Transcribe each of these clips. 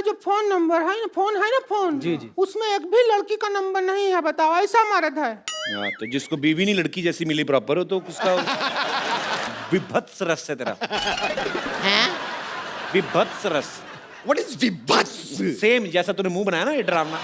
जो phone number है ना, फोन जी, जी। उसमें एक भी लड़की का नंबर नहीं है, बताओ ऐसा मर्द है। तो जिसको बीवी नहीं लड़की जैसी मिली प्रॉपर हो तो उसका विभत्स रस है तेरा। हैं? विभत्स रस। What is विभत्स? सेम जैसा तूने मुंह बनाया ना ये drama.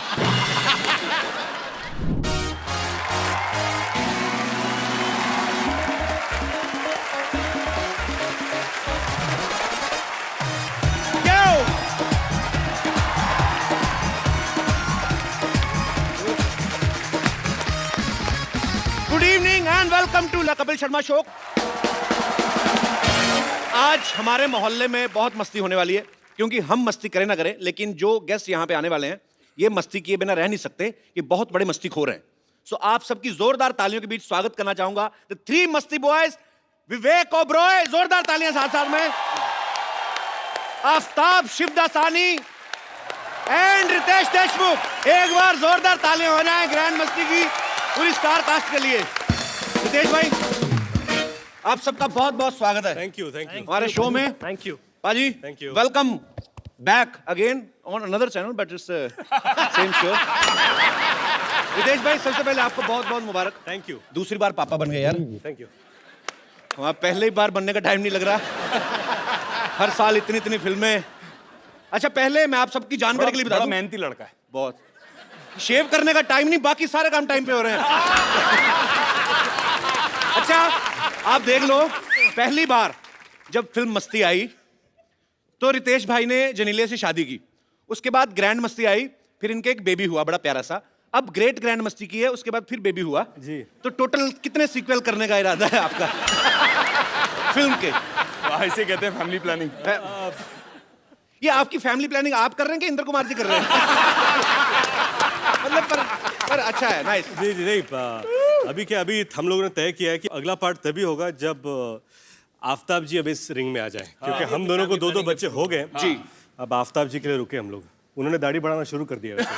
Good evening and welcome to the Kapil Sharma show. आज हमारे मोहल्ले में बहुत मस्ती होने वाली है, क्योंकि हम मस्ती करें ना करें, लेकिन जो गेस्ट यहाँ पे आने वाले हैं ये मस्ती किए बिना रह नहीं सकते। ये बहुत बड़े मस्तीखोर हैं। सो आप सबकी जोरदार तालियों के बीच स्वागत करना चाहूंगा द थ्री मस्ती बॉयज, विवेक ओबरॉय, जोरदार तालियां साथ साथ में, आफ्ताब शिवदासानी एंड रितेश देशमुख। एक बार जोरदार तालियां हो जाएं ग्रैंड मस्ती की पूरी स्टार कास्ट के लिए। रितेश भाई, आप सबका बहुत बहुत स्वागत है। थैंक यू हमारे शो में। Thank you. पाजी, Thank you. Welcome back again on another channel but it's same show. Ritesh भाई, सबसे पहले आपको बहुत बहुत मुबारक। Thank you. दूसरी बार पापा बन गए यार। Thank you. वहाँ पहले बार बनने का टाइम नहीं लग रहा। हर साल इतनी इतनी फिल्में। अच्छा, पहले मैं आप सबकी जानकारी के लिए बता दूं, मेहनती लड़का है। बहुत शेव करने का टाइम नहीं, बाकी सारे काम टाइम पे हो रहे हैं। अच्छा, आप देख लो, पहली बार जब फिल्म मस्ती आई तो रितेश भाई ने जनीलिया से शादी की, उसके बाद ग्रैंड मस्ती आई, फिर इनके एक बेबी हुआ बड़ा प्यारा सा, अब ग्रेट ग्रैंड मस्ती की है, उसके बाद फिर बेबी हुआ जी। तो टोटल कितने सीक्वल करने का इरादा है आपका फिल्म के? ऐसे कहते हैं फैमिली प्लानिंग। ये आपकी फैमिली प्लानिंग आप कर रहे हैं कि इंद्र कुमार जी कर रहे हैं? मतलब पर अच्छा है, नाइस। जी जी नहीं अभी क्या, अभी हम लोगों ने तय किया है कि अगला पार्ट तभी होगा जब आफ्ताब जी अब इस रिंग में आ जाए, क्योंकि हम दोनों को दो बच्चे हो गए जी। अब आफ्ताब जी के लिए रुके हम लोग। उन्होंने दाढ़ी बढ़ाना शुरू कर दिया वैसे।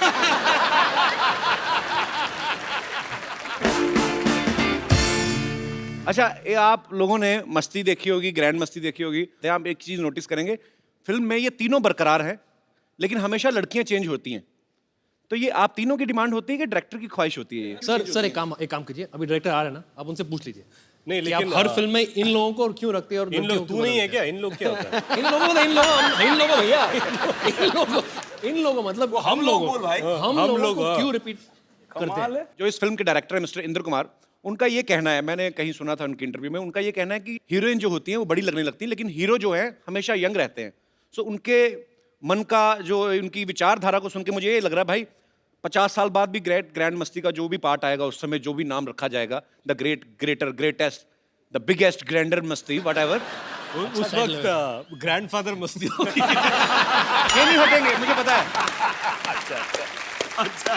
अच्छा, ये आप लोगों ने मस्ती देखी होगी, ग्रैंड मस्ती देखी होगी, तो आप एक चीज नोटिस करेंगे, फिल्म में ये तीनों बरकरार हैं, लेकिन हमेशा लड़कियां चेंज होती हैं। तो ये आप तीनों की डिमांड होती है कि डायरेक्टर की ख्वाहिश होती है? ये सर एक काम कीजिए, अभी डायरेक्टर आ रहे हैं ना, आप उनसे पूछ लीजिए नहीं कि आप लेकिन हर फिल्म में इन लोगों को और क्यों रखते हैं और इन लोग, तू नहीं है क्या? इन लोग क्या होता है? इन लोगों भैया इन लोगों मतलब हम लोगों भाई, हम लोगों को क्यों रिपीट करते हैं? जो इस फिल्म के डायरेक्टर है मिस्टर इंद्र कुमार, उनका ये कहना है, मैंने कहीं सुना था उनके इंटरव्यू में, उनका ये कहना है कि हीरोइन जो होती है वो बड़ी लगने लगती है, लेकिन हीरो जो है हमेशा यंग रहते हैं। सो उनके मन का, जो उनकी विचारधारा को सुन के मुझे ये लग रहा है भाई 50 साल बाद भी ग्रैंड मस्ती का जो भी पार्ट आएगा, उस समय जो भी नाम रखा जाएगा, the greatest, the biggest grander Masti, whatever, उस वक्त ग्रैंडफादर मस्ती होगी। ये नहीं हटेंगे, मुझे पता है।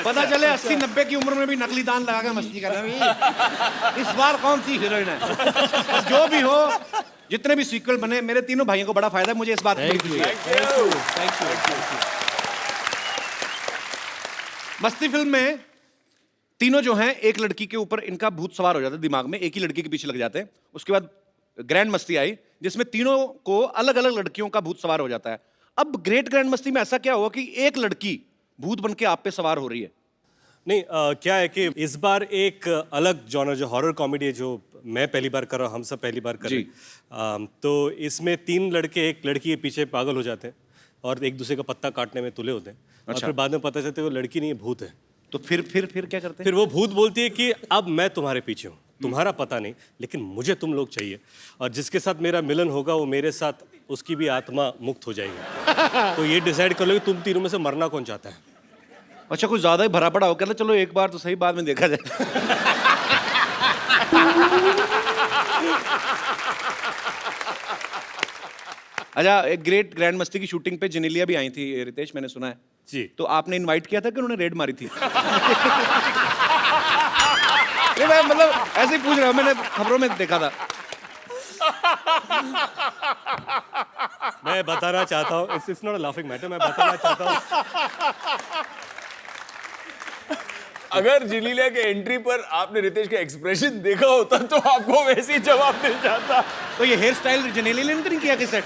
पता चले 80-90 की उम्र में भी नकली दान लगा के मस्ती कर रहे हैं। इस बार कौन सी हीरोइन है? जो भी हो, जितने भी सीक्वल बने, मेरे तीनों भाइयों को बड़ा फायदा है, मुझे इस बात की खुशी है। Thank you. मस्ती फिल्म में तीनों जो हैं, एक लड़की के ऊपर इनका भूत सवार हो जाता है दिमाग में, एक ही लड़की के पीछे लग जाते हैं। उसके बाद ग्रैंड मस्ती आई, जिसमें तीनों को अलग अलग लड़कियों का भूत सवार हो जाता है। अब ग्रेट ग्रैंड मस्ती में ऐसा क्या हुआ कि एक लड़की भूत बन के आप पे सवार हो रही है? नहीं क्या है कि इस बार एक अलग जॉनर, जो हॉरर कॉमेडी है, जो मैं पहली बार कर रहा हूँ, हम सब पहली बार कर रहे हैं, तो इसमें 3 लड़के एक लड़की के पीछे पागल हो जाते हैं और एक दूसरे का पत्ता काटने में तुले होते हैं। और फिर बाद में पता चलता है वो लड़की नहीं है, भूत है। तो फिर क्या करते हैं? फिर वो भूत बोलती है कि अब मैं तुम्हारे पीछे हूँ, तुम्हारा पता नहीं, लेकिन मुझे तुम लोग चाहिए, और जिसके साथ मेरा मिलन होगा वो मेरे साथ, उसकी भी आत्मा मुक्त हो जाएगी। तो ये डिसाइड कर लो कि तुम तीनों में से मरना कौन चाहता है। अच्छा, कुछ ज्यादा ही भरा पड़ा हो, कहते चलो एक बार तो सही, बाद में देखा जाए। अच्छा, एक ग्रेट ग्रैंड मस्ती की शूटिंग पे जनीलिया भी आई थी रितेश, मैंने सुना है जी। तो आपने इनवाइट किया था कि उन्होंने रेड मारी थी? ये मैं मतलब ऐसे ही पूछ रहा हूँ, मैंने खबरों में देखा था। मैं बताना चाहता हूँ, it's not a laughing matter, मैं बताना चाहता हूँ अगर जिलीलिया के एंट्री पर आपने रितेश का एक्सप्रेशन देखा होता तो आपको वैसे ही जवाब मिल जाता। तो ये हेयर स्टाइल जनेलिया ने नहीं किया कि सेट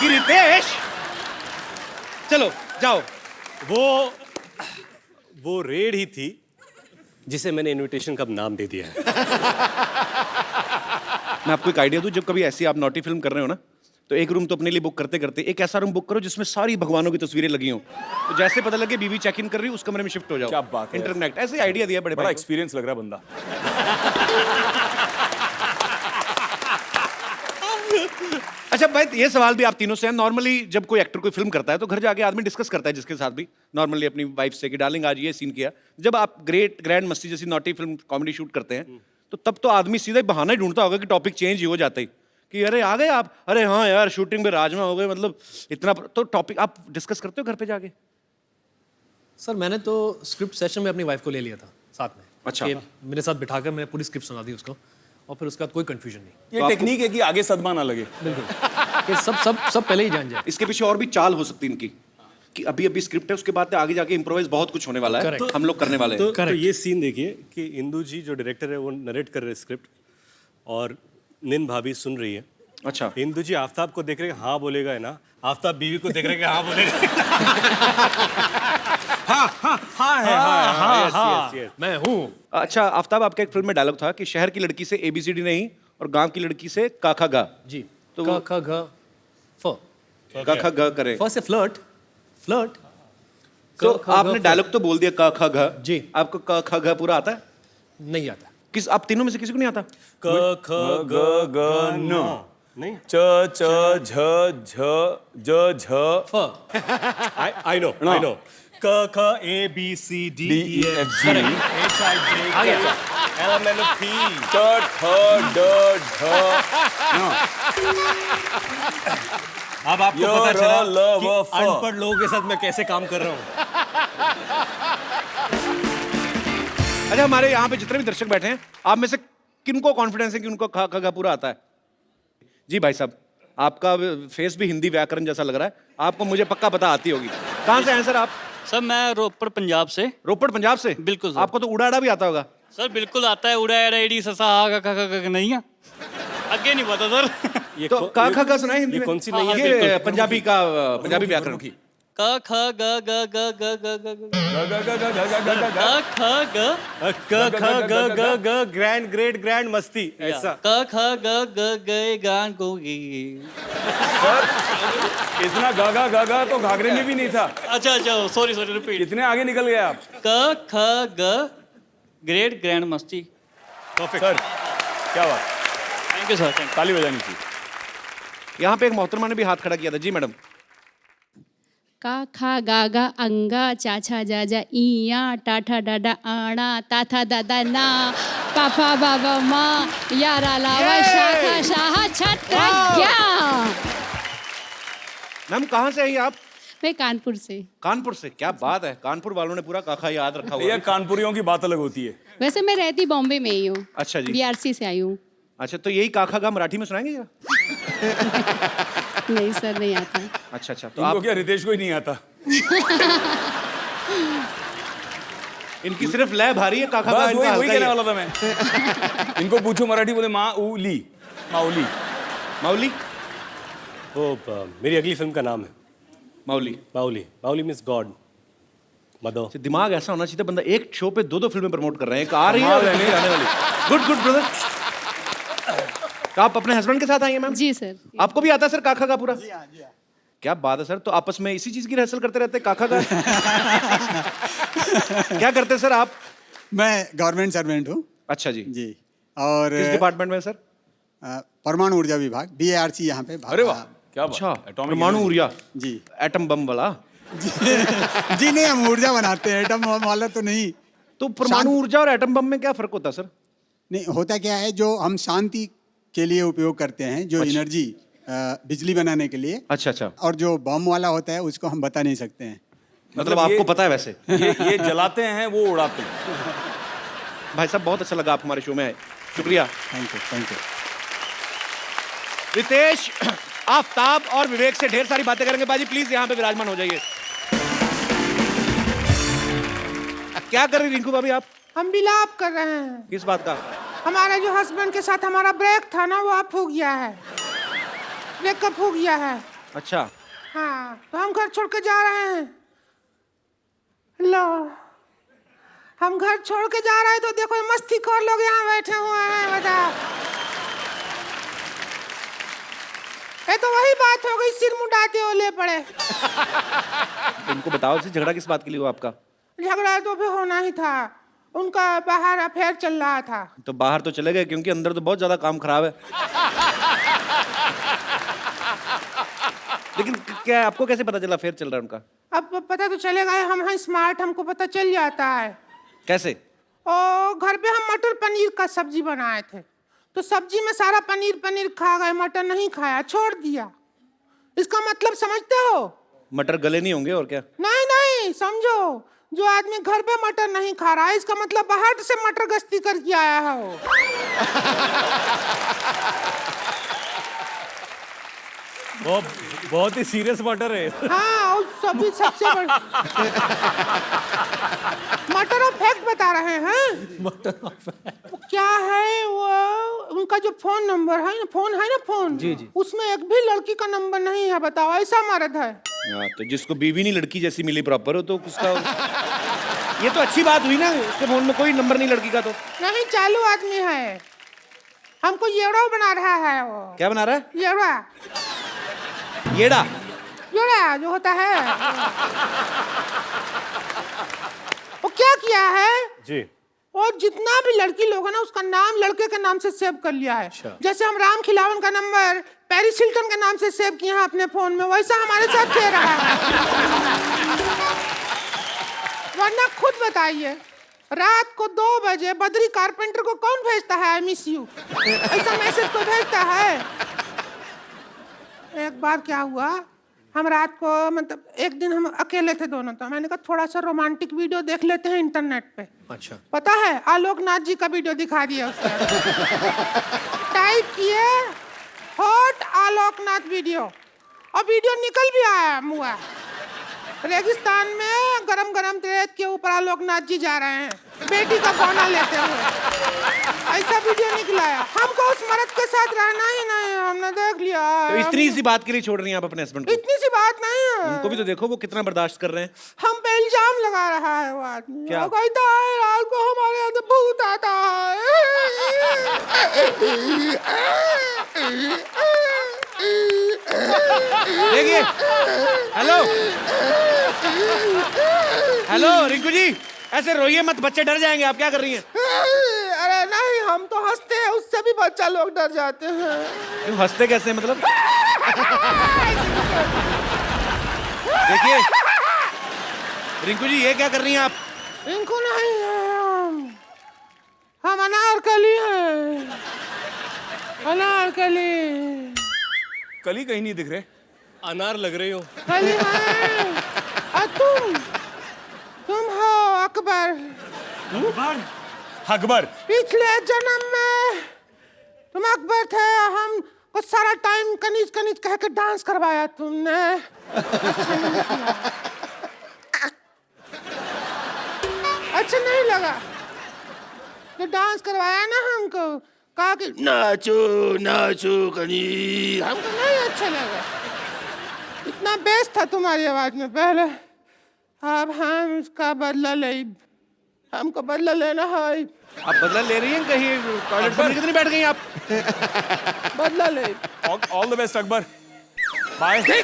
कि रितेश, चलो जाओ। वो रेड ही थी जिसे मैंने इनविटेशन का नाम दे दिया है। मैं आपको एक आइडिया दूं, जब कभी ऐसी आप नॉटी फिल्म कर रहे हो ना, तो एक रूम तो अपने लिए बुक करते करते एक ऐसा रूम बुक करो जिसमें सारी भगवानों की तस्वीरें लगी हों, तो जैसे पता लगे बीवी चेक इन कर रही है उस कमरे में शिफ्ट हो जाओ। क्या बात है। इंटरनेट ऐसे आइडिया दिया बड़े बड़ा भाई को। एक्सपीरियंस लग रहा है बंदा। अच्छा भाई, ये सवाल भी आप तीनों से है। नॉर्मली जब कोई एक्टर कोई फिल्म करता है तो घर जाके आदमी डिस्कस करता है जिसके साथ भी, नॉर्मली अपनी वाइफ से कि डार्लिंग आज ये सीन किया। जब आप ग्रैंड मस्ती जैसी नॉटी फिल्म कॉमेडी शूट करते हैं तो तब तो आदमी सीधा ही बहाना ही ढूंढता होगा कि टॉपिक चेंज ही हो जाता ही कि अरे आ गए आप, अरे हाँ यार शूटिंग में राजमा हो गए, मतलब इतना। तो टॉपिक आप डिस्कस करते हो घर पे जाके? सर मैंने तो स्क्रिप्ट सेशन में अपनी वाइफ को ले लिया था साथ में। अच्छा। कि मेरे साथ बिठाकर मैंने पूरी स्क्रिप्ट सुना दी उसको, और फिर उसके बाद कोई कंफ्यूजन नहीं। ये टेक्निक है कि आगे सदमा ना लगे। बिल्कुल कि सब पहले ही जान जाए। इसके पीछे और भी चाल हो सकती है इनकी कि अभी अभी स्क्रिप्ट है, उसके बाद आगे जाके इम्प्रोवाइज बहुत कुछ होने वाला है। Correct. हम लोग करने वाले हैं। तो ये सीन देखिए कि इंदु जी जो डायरेक्टर है वो नरेट कर रहे हैं स्क्रिप्ट, और निन भाभी सुन रही है। अच्छा। इंदु जी आफ्ताब को देख रहे हैं, हाँ बोलेगा है ना, आफ्ताब बीवी को देख रहे हैं कि हाँ बोलेगा। हाँ है। मैं हूँ। अच्छा आफ्ताब, आपका एक फिल्म में डायलॉग था कि शहर की लड़की से ABCD नहीं और गांव की लड़की से का खा गा। जी। तो क ख ग फ। का खा गा करे। फ से फ्लर्ट। तो आपने डायलॉग तो बोल दिया का खा गा। जी। आपको का खा गा पूरा आता है? नहीं आता। किस आप तीनों में से किसी को नहीं आता? क ख ग ग न नहीं, च च झ झ ज झ फ। आई नो क ख ABCD D E F G आ गया। LMNOP ट ठ ड ढ अब आपको य, पता र, चला ल, कि व, फ। अनपढ़ लोगों के साथ मैं कैसे काम कर रहा हूँ। अच्छा, हमारे यहाँ पे जितने भी दर्शक बैठे हैं, आप में से किनको कॉन्फिडेंस है कि उनको खा खा पूरा आता है? जी भाई साहब, आपका फेस भी हिंदी व्याकरण जैसा लग रहा है, आपको मुझे पक्का पता आती होगी। कहाँ से हैं सर आप? सर मैं रोपड़ पंजाब से। रोपड़ पंजाब से? बिल्कुल सर। आपको तो उड़ाड़ा भी आता होगा। सर बिल्कुल आता है, उड़ा एड़ा एडी ससा हा का नहीं है, आगे नहीं पता सर। ये तो कौ- का ये- खा का सुनाए हिंदी ये में? कौन सी नहीं है? ये बिल्कुल। पंजाबी का पंजाबी व्याकरण की। क ख ग ग ग ग ग ग ग क ख ग ग्रैंड ग्रेट ग्रैंड मस्ती ऐसा। क ख ग ग गए गान को इतना गागा गागा तो घाघरे में भी नहीं था। अच्छा सॉरी रिपीट। कितने आगे निकल गए आप। क ख ग ग्रेट ग्रैंड मस्ती। सर क्या बात, थैंक यू सर, थैंक ताली बजानी चाहिए। यहाँ पे एक मोहतरमा ने भी हाथ खड़ा किया था। जी मैडम। का खा गा गा अंगा चाचा जाजा इया टाठा डाडा आना ताथा दादा ना पापा बाबा माँ यारा लावा शाखा शाह छत्रज्ञा। मैम कहाँ से आई आप? मैं कानपुर से। कानपुर से? क्या बात है, कानपुर वालों ने पूरा काखा याद रखा हुआ ये है। कानपुरियों की बात अलग होती है। वैसे मैं रहती बॉम्बे में ही हूँ। अच्छा जी। BRC से आई हूँ। अच्छा, तो यही काखा गा मराठी में सुनाएंगे क्या? नहीं सर, नहीं आता। अच्छा, तो इनको आप क्या रितेश को ही नहीं आता? इनकी सिर्फ लय भारी है, काखा गा बस इनका वही हल्का ही कहने है। वाला था मैं। इनको पूछो मराठी, बोले माऊली माऊली। माउली? वो मेरी अगली फिल्म का नाम है Mauli. Mauli. Mauli means God mother. अच्छा, दिमाग ऐसा होना चाहिए, बंदा एक शो पे दो फिल्में प्रमोट कर रहे हैं, एक आ रही है और नहीं आने वाली। Good brother. तो आप अपने हस्बैंड के साथ आई हैं मैम? जी सर। आपको भी आता है सर काखा का पूरा? क्या बात है सर, तो आपस में इसी चीज की रिहर्सल करते रहते हैं, काखा का? क्या करते हैं सर आप? मैं गवर्नमेंट सर्वेंट हूँ अच्छा जी। जी। और किस डिपार्टमेंट में सर? परमाणु ऊर्जा विभाग BARC यहाँ पे। अरे वाह, क्या बात। अच्छा, Atomic परमाणु energy। ऊर्जा, जी एटम बम वाला। जी नहीं, हम ऊर्जा बनाते हैं, एटम वाला तो नहीं। तो परमाणु ऊर्जा और एटम बम में क्या फर्क होता है सर? नहीं, होता क्या है, जो हम शांति के लिए उपयोग करते हैं, जो एनर्जी बिजली बनाने के लिए, अच्छा। और जो बम वाला होता है उसको हम बता नहीं सकते हैं। मतलब आपको पता है वैसे? ये जलाते हैं, वो उड़ाते हैं। भाई साहब बहुत अच्छा लगा आप हमारे शो में आए, शुक्रिया। Thank you. रितेश, आफ्ताब और विवेक से ढेर सारी बातें करेंगे। बाजी प्लीज यहाँ पे विराजमान हो जाइए। क्या कर रही रिंकू भाभी आप? हम विलाप कर रहे हैं। किस बात का? हमारे जो हस्बैंड के साथ हमारा ब्रेक था ना, वो अब हो गया है, ब्रेकअप हो गया है। अच्छा। हाँ, तो हम घर छोड़ के जा रहे हैं। लो, हम घर छोड़ के जा रहे हैं तो देखो मस्ती खोर लोग यहाँ बैठे हुए हैं। बताओ, ये तो वही बात हो गई, सिर मुंडाते ओले पड़े। इनको बताओ से झगड़ा किस बात के लिए हुआ आपका? झगड़ा तो फिर होना ही था, उनका बाहर अफेयर चल रहा था। तो बाहर तो चले गए, क्योंकि अंदर तो बहुत ज्यादा काम खराब है। लेकिन क्या आपको कैसे पता चला अफेयर चल रहा है उनका? अब पता तो चलेगा, हम हैं स्मार्ट, हमको पता चल जाता है। कैसे? और घर पे हम मटर पनीर का सब्जी बनाए थे, तो सब्जी में सारा पनीर खा गए, मटर नहीं खाया, छोड़ दिया। इसका मतलब समझते हो? मटर गले नहीं होंगे और क्या? नहीं, समझो, जो आदमी घर पे मटर नहीं खा रहा है, इसका मतलब बाहर से मटर गश्ती करके आया है वो। बहुत ही सीरियस मैटर है। हाँ, और सभी सबसे बड़ी मटर ऑफ फैक्ट बता रहे हैं। क्या है वो, उनका जो फोन नंबर है ना, फोन जी। उसमें एक भी लड़की का नंबर नहीं है। बताओ, ऐसा मर्द है। तो जिसको बीवी नहीं लड़की जैसी मिली प्रॉपर हो, तो उसका ये तो अच्छी बात हुई ना, उसके फोन में कोई नंबर नहीं लड़की का। तो नहीं, चालू आदमी है, हमको येड़ा बना रहा है वो। क्या बना रहा है? येड़ा येड़ा जो होता है। वो क्या किया है जी, और जितना भी लड़की लोग है ना, उसका नाम लड़के के नाम से सेव कर लिया है। जैसे हम राम खिलावन का नंबर पेरिस हिल्टन के नाम से सेव किए हैं अपने फोन में, वैसा हमारे साथ कह रहा है। वरना खुद बताइए, रात को 2 बजे बद्री कारपेंटर को कौन भेजता है आई मिस यू, ऐसा मैसेज को भेजता है? एक बार क्या हुआ, हम रात को, मतलब एक दिन हम अकेले थे दोनों, तो मैंने कहा थोड़ा सा रोमांटिक वीडियो देख लेते हैं इंटरनेट पे। अच्छा, पता है, आलोकनाथ जी का वीडियो दिखा दिया उसने। टाइप किए हॉट आलोकनाथ वीडियो, और वीडियो निकल भी आया मुआ। रेगिस्तान में गरम गरम रेत के ऊपर आलोकनाथ जी जा रहे हैं, बेटी का बौना लेते हुए। ऐसा वीडियो निकला है। हमको उस मर्द के साथ रहना ही नहीं, हमने देख लिया। तो इतनी सी बात के लिए छोड़ रही हैं आप अपने हस्बैंड को? इतनी सी बात नहीं है। उनको भी तो देखो, वो कितना बर्दाश्त कर रहे हैं। हम पे इल्जाम लगा रहा है वो आदमी। क्या? वो कहता है रात को हमारे यहाँ से भूत आता है। देखिए, हेलो रिंकू जी, ऐसे रोइए मत, बच्चे डर जाएंगे। आप क्या कर रही हैं? अरे नहीं, हम तो हंसते हैं, उससे भी बच्चा लोग डर जाते हैं। क्यों हंसते कैसे, मतलब? देखिए रिंकू जी, ये क्या कर रही हैं आप? रिंकू नहीं है, हम अनारकली हैं, अनारकली। कली कहीं नहीं दिख रहे। अनार लग रही हो। कली है। और तुम हो अकबर। अकबर? पिछले जन्म में तुम अकबर थे, हम को सारा टाइम कनीज कनीज कह के डांस करवाया तुमने। अच्छा नहीं लगा? तो डांस करवाया ना हमको, कहा कि नाचो नाचो कनीज, हमको नहीं अच्छा लगा। इतना बेस था तुम्हारी आवाज में पहले, अब हम इसका बदला ले, हमको बदला लेना है। आप बदला ले रही हैं? कहीं टॉयलेट पर कितनी बैठ गई आप? बदला ले। All the best Akbar. Bye bye.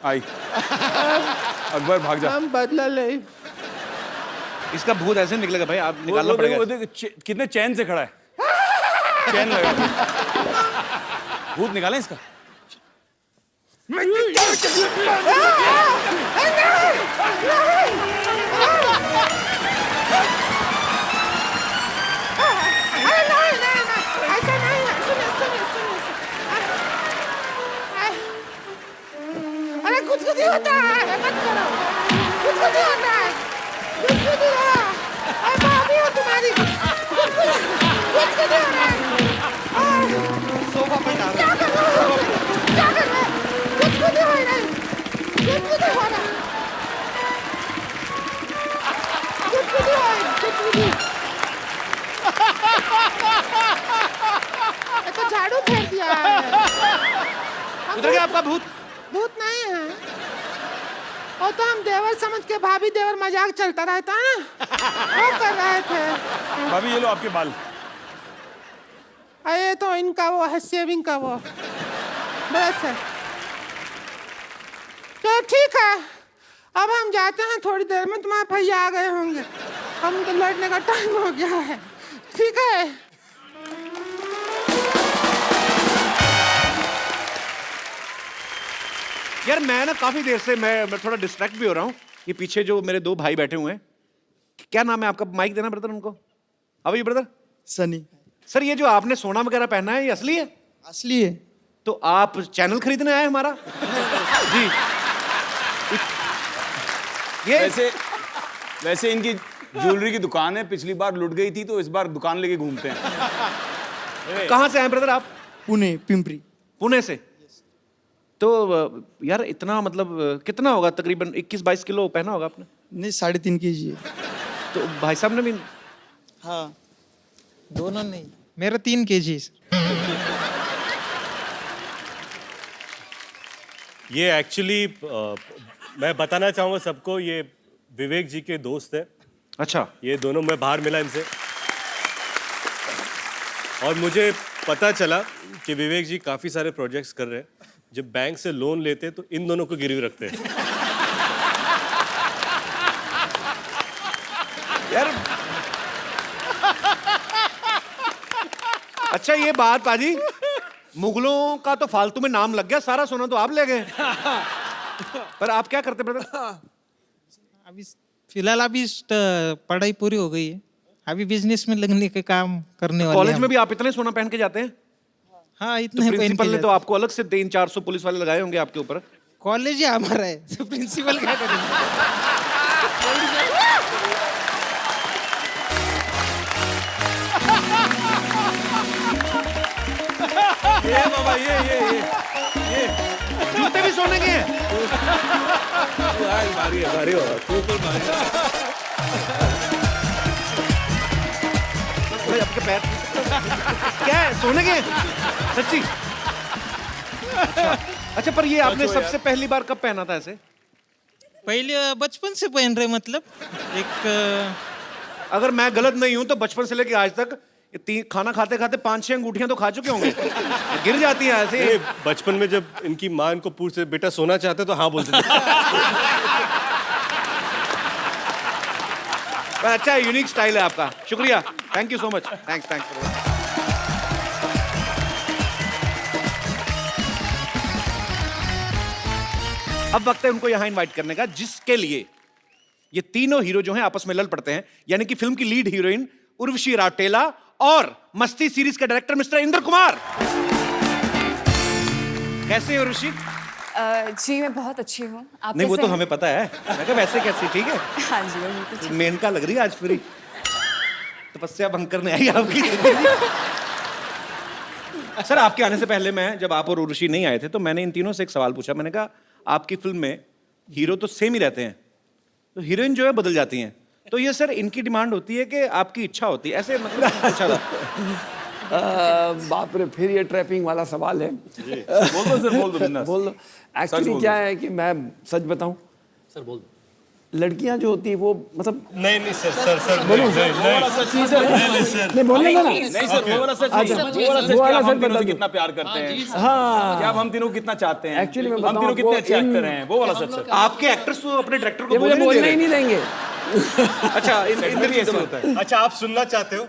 आई अकबर, भाग जा। हम बदला ले। इसका भूत ऐसे निकलेगा भाई, आप निकालना पड़ेगा। वो देख, कितने चैन से खड़ा है। चैन लगा, भूत निकालें इसका। अरे कुछ होता है, मत करो। कुछ होता है, कुछ अरे भाभी हो तुम्हारी, कुछ हो रहा है। सोफा पे डाल क्या कर रहे हो? क्या कर रहे हो? कुछ हो रहा है, कुछ हो रहा है, कुछ हो रहा है, तो झाड़ू फेंक दिया है। उधर गया आपका भूत? भूत नहीं है, वो तो हम देवर समझ के भाभी देवर मजाक चलता रहता है ना, वो कर रहे थे। भाभी ये लो आपके बाल। अरे तो इनका वो है शेविंग का वो ब्रश है। तो ठीक है, अब हम जाते हैं, थोड़ी देर में तुम्हारे भैया आ गए होंगे, हम तो लौटने का टाइम हो गया है। ठीक है। यार मैं ना काफी देर से मैं थोड़ा डिस्ट्रैक्ट भी हो रहा हूँ। ये पीछे जो मेरे दो भाई बैठे हुए हैं, क्या नाम है आपका? माइक देना ब्रदर उनको। अब ये ब्रदर सनी। सर ये जो आपने सोना वगैरह पहना है ये असली है? असली है। तो आप चैनल खरीदने आए हमारा? जी। ये वैसे इनकी ज्वेलरी की दुकान है, पिछली बार लुट गई थी तो इस बार दुकान लेके घूमते हैं। कहाँ से आए ब्रदर आप? पुणे, पिंपरी। पुणे से। तो यार इतना मतलब कितना होगा तकरीबन 21-22 किलो पहना होगा आपने? नहीं 3.5 kg है। तो भाई साहब ने भी? हाँ दोनों नहीं, मेरा 3 kg है। ये एक्चुअली मैं बताना चाहूँगा सबको, ये विवेक जी के दोस्त है। अच्छा। ये दोनों, मैं बाहर मिला इनसे और मुझे पता चला कि विवेक जी काफ़ी सारे प्रोजेक्ट्स कर रहे हैं। जब बैंक से लोन लेते हैं तो इन दोनों को गिरवी रखते हैं। यार अच्छा ये बात पाजी, मुगलों का तो फालतू में नाम लग गया, सारा सोना तो आप ले गए। पर आप क्या करते ब्रदर? अभी फिलहाल अभी पढ़ाई पूरी हो गई है, अभी बिजनेस में लगने के काम करने वाले। कॉलेज में भी आप इतने सोना पहन के जाते हैं? हाँ तो इतने प्रिंसिपल ने तो आपको अलग से 300-400 पुलिस वाले लगाए होंगे आपके ऊपर। कॉलेज ही हमारा है, तो प्रिंसिपल क्या करेंगे? ये बाबा ये जूते भी सोने के हैं। भारी होगा, भाई आपके पैर क्या है, सोने के हैं? सच्ची? अच्छा पर ये आपने सबसे पहली बार कब पहना था ऐसे? पहले बचपन से पहन रहे, मतलब एक अगर मैं गलत नहीं हूं तो बचपन से लेके आज तक खाना खाते खाते 5-6 अंगूठियां तो खा चुके होंगे। गिर जाती हैं ऐसे। ये बचपन में जब इनकी माँ इनको पूछते बेटा सोना चाहते तो हाँ बोलते थे। अच्छा यूनिक स्टाइल है आपका, शुक्रिया, thank you so much, thanks. अब वक्त है उनको यहां इनवाइट करने का, जिसके लिए ये तीनों हीरो जो हैं आपस में लड़ पड़ते हैं, यानी कि फिल्म की लीड हीरोइन उर्वशी राउटेला और मस्ती सीरीज के डायरेक्टर मिस्टर इंद्र कुमार। कैसे हैं उर्वशी? जी मैं बहुत अच्छी हूँ। आप नहीं वो कैसे तो हैं? हमें पता है, मैं कहा वैसे कैसी, ठीक है। हाँ जी मैं बिल्कुल ठीक। मेनका लग रही है आज पूरी, तपस्या भंग करने आई आपकी। सर आपके आने से पहले मैं, जब आप और उर्वशी नहीं आए थे तो मैंने इन तीनों से एक सवाल पूछा। मैंने कहा आपकी फिल्म में हीरो तो सेम ही रहते हैं, तो हीरोइन जो है बदल जाती हैं, तो ये सर इनकी डिमांड होती है कि आपकी इच्छा होती है, ऐसे मतलब पूछा था। बाप रे, फिर ये ट्रैपिंग वाला सवाल है। बोल दो सर, बोल दो बिंदास। बोल दो। एक्चुअली क्या है कि मैं सच बताऊं सर, बोल दो, लड़कियां जो होती है वो मतलब नहीं सर बोलो सर, नहीं बोलने का ना। नहीं सर वो वाला सच नहीं, वो वाला सच बता दो। कितना प्यार करते हैं, हाँ क्या हम तीनों कितना चाहते हैं, एक्चुअली मैं हम तीनों कितने अच्छे एक्टर हैं, वो वाला सच सर। आपके एक्टर्स तो अपने डायरेक्टर को ये मुझे बोलने ही नहीं देंगे। अच्छा इंद्र भी ऐसे होता है। अच्छा आप सुनना चाहते हो?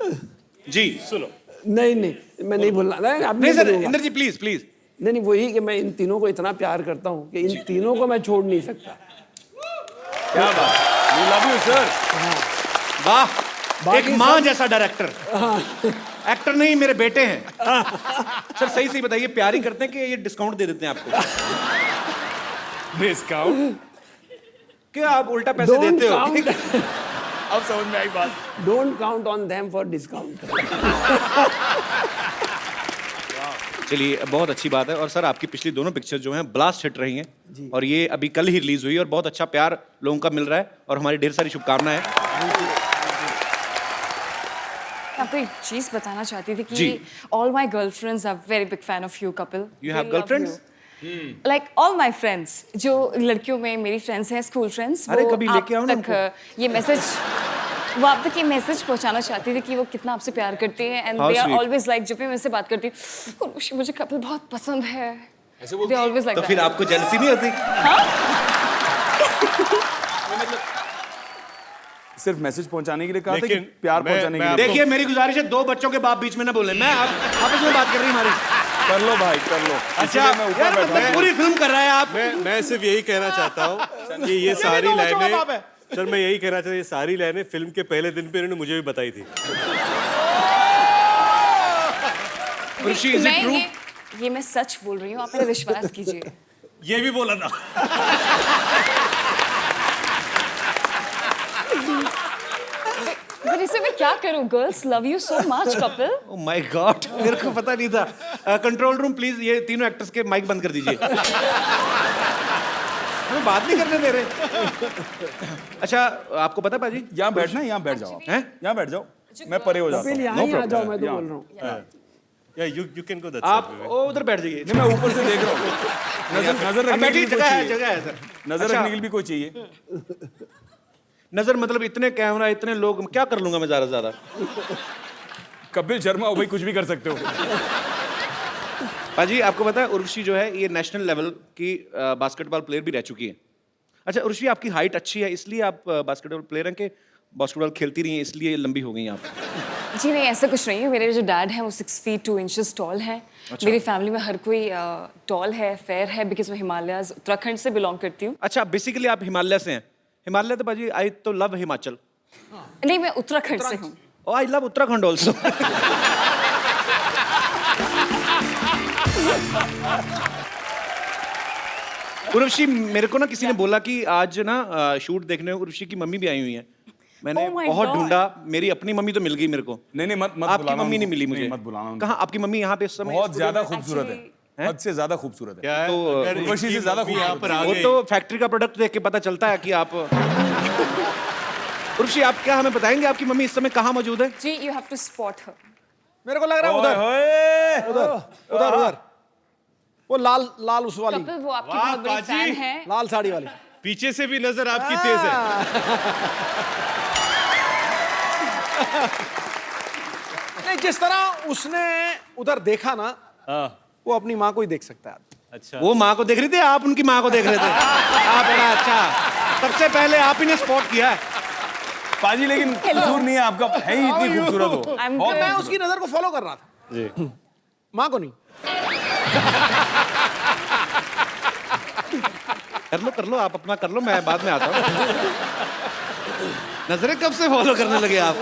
जी सुनो। नहीं मैं नहीं बोलना। नहीं सर इंद्र जी प्लीज। नहीं वही कि मैं इन तीनों को इतना प्यार करता हूँ कि इन तीनों को मैं छोड़ नहीं सकता। क्या बात, वी लव यू सर। वाह, एक माँ जैसा डायरेक्टर। एक्टर नहीं, मेरे बेटे हैं। सर सही बताइए, प्यार ही करते हैं कि ये डिस्काउंट दे देते हैं आपको? डिस्काउंट क्या आप उल्टा पैसे देते हो? अब समझ में आई बात। Don't count on them for discount. चलिए बहुत अच्छी बात है। और सर आपकी पिछली दोनों पिक्चर जो हैं ब्लास्ट हिट रही हैं, और ये अभी कल ही रिलीज हुई और बहुत अच्छा प्यार लोगों का मिल रहा है, और हमारी ढेर सारी शुभकामनाएं। आपको एक चीज बताना चाहती थी कि all my girlfriends are very big fan of you Kapil. You have girlfriends? Like all my friends, जो लड़कियों में मेरी फ्रेंड्स हैं, स्कूल फ्रेंड्स, अरे वो कभी आप लेके आओ ना तक ये मैसेज, वो आप तक ये मैसेज पहुंचाना चाहती थी कि वो कितना आपसे प्यार करती हैं, and How they are sweet. Always like, जब भी मैं उनसे बात करती हूँ मुझे कपिल बहुत पसंद है, दे ऑलवेज लाइक तो फिर आपको जेलसी नहीं होती? सिर्फ मैसेज पहुंचाने के लिए कहा था कि लेकिन प्यार मैं- पहुंचाने के मैं लिए? देखिए मेरी गुजारिश है, 2 बच्चों के बाप बीच में ना बोले, मैं आपस में बात कर रही हमारी। कर लो भाई, कर लो। अच्छा इसीलिए मैं ऊपर यार, बैठा मतलब हूं। पूरी फिल्म कर रहा है आप। मैं सिर्फ यही कहना चाहता हूँ कि ये सारी दो बच्चों का बाप लाइनें, है। सर मैं यही कहना चाहता हूँ, ये सारी लाइनें फिल्म के पहले दिन पे इन्होंने मुझे भी बताई थी। ऋषि, is it true? ये मैं सच बोल रही हूँ, आप मेरा विश्वास कीजिए। ये भी बोला था। पर इसे मैं क्या करूँ? Girls love you so much Kapil. Oh my God, मेरे को पता नहीं था। कंट्रोल रूम प्लीज, ये तीनों एक्टर्स के माइक बंद कर दीजिए। हमें बात नहीं करने दे रहे। अच्छा आपको पता पाजी, यहाँ बैठना है, यहाँ बैठ जाओ आप। हैं? यहाँ बैठ जाओ, मैं परे हो जाता कपिल हूँ। यहाँ ही आ जाओ, मैं तो बोल रहा हूँ। या यू कैन गो दैट आप उधर बैठ जाइए। नहीं, मैं ऊपर से देख रहा हूँ। नजर रखने के बैठिए, लिए कोई जगह है, चाहिए। जगह है सर। नजर अच्छा। रखने के लिए भी कोई चाहिए। नजर मतलब इतने कैमरा, इतने लोग, क्या कर लूंगा मैं ज्यादा से ज्यादा? कपिल शर्मा हो भाई, कुछ भी कर सकते हो। पाजी आपको पता है उर्वशी जो है ये नेशनल लेवल की बास्केटबॉल प्लेयर भी रह चुकी है। अच्छा उर्वशी, आपकी हाइट अच्छी है इसलिए आप बास्केटबॉल प्लेयर हैं कि बास्केटबॉल खेलती रही हैं इसलिए लंबी हो गई आप? जी नहीं, ऐसा कुछ नहीं है। मेरे जो डैड हैं वो 6 feet 2 inches टॉल हैं। मेरी फैमिली में हर कोई टॉल है, फेयर है, बिकॉज मैं हिमालयाज उत्तराखंड से बिलोंग करती हूँ। अच्छा बेसिकली आप हिमालय से हैं। हिमालय तो बाजी आई तो लव हिमाचल। नहीं, मैं उत्तराखंड से हूँ। Oh, I love Uttarakhand also. Urvashi, मेरे को ना किसी ने बोला कि आज ना शूट देखने उर्वशी की मम्मी भी आई हुई है। मैंने Oh my बहुत God. ढूंढा, मेरी अपनी मम्मी तो मिल गई मेरे को। नहीं मत आपकी बुलाना मम्मी नहीं उनको। मिली मुझे। मत बुलाना उनको। कहाँ आपकी मम्मी यहाँ पे इस समय? बहुत ज्यादा खूबसूरत है, हद से ज्यादा खूबसूरत है। क्या है? तो, अगर उर्वशी से इनकी ज्यादा मम्मी यहाँ पर आ वो गई, तो फैक्ट्री का प्रोडक्ट देख के पता चलता है कि आप उर्वशी, आप क्या हमें बताएंगे आपकी मम्मी इस समय कहाँ मौजूद है? जी, यू हैव टू स्पॉट हर। मेरे को लग रहा है उधर उधर उधर उधर, वो लाल लाल उस वाली, कपिल वो आपकी वाह, बहुत बड़ी बाजी। फैन है। लाल साड़ी वाली। पीछे से भी नजर आपकी तेज है। नहीं, जिस तरह उसने उधर देखा ना, हाँ, वो अपनी माँ को ही देख सकता है। अच्छा। वो माँ को देख रही थी, आप उनकी माँ को देख रहे थे। आप बड़ा अच्छा, सबसे पहले आप ही ने स्पॉट किया है। पाजी लेकिन कसूर नहीं है आपका, है ही इतनी खूबसूरत हो। I'm बहुत good. मैं उसकी नजर को फॉलो कर रहा था, जी। माँ को नहीं। कर लो आप अपना कर लो, मैं बाद में आता हूँ। नजरें कब से फॉलो करने लगे आप?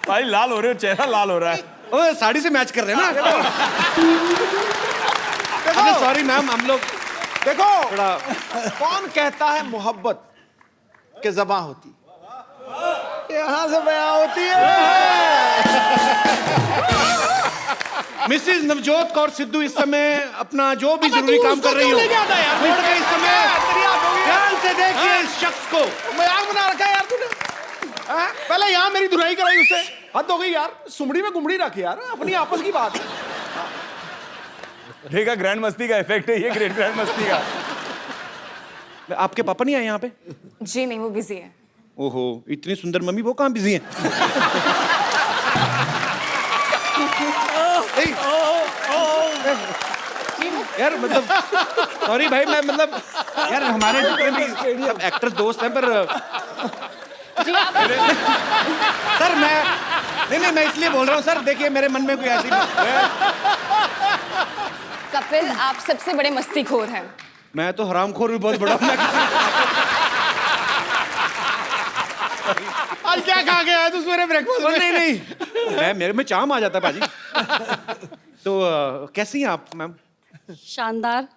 भाई लाल हो रहे हो, चेहरा लाल हो रहा है। ओ साड़ी से मैच कर रहे हैं ना। सॉरी मैम, हम लोग देखो थोड़ा कौन कहता है मोहब्बत के ज़बां होती, यहाँ से बयां होती है। मिसेज नवजोत कौर सिद्धू इस समय अपना जो भी जरूरी काम कर रही हो, छोड़ के इस समय ध्यान से देखिए इस शख्स को। मजाक बना रखा है यार तूने। हाँ? पहले यहाँ मेरी धुलाई कराई उससे, हद हो गई यार। सुमड़ी में गुमड़ी रख यार, अपनी आपस की बात है। देखा, ग्रैंड मस्ती का इफेक्ट है ये, ग्रेट ग्रैंड मस्ती का। आपके पापा नहीं आए यहाँ पे? जी नहीं, वो बिजी है। ओहो, इतनी सुंदर मम्मी, वो कहाँ बिजी है? यार मतलब सॉरी भाई, मैं मतलब यार हमारे जितने भी सब एक्टर्स दोस्त हैं, पर जी आप सर मैं मैं इसलिए बोल रहा हूँ सर, देखिए मेरे मन में कोई ऐसी कपिल, आप सबसे बड़े मस्तीखोर हैं। मैं तो हरामखोर भी बहुत बड़ा हूँ। आज क्या खा के आया तू सवेरे ब्रेकफास्ट में? नहीं मैं मेरे में चाम आ जाता है पाजी। तो कैसी हैं आप मैम? शानदार।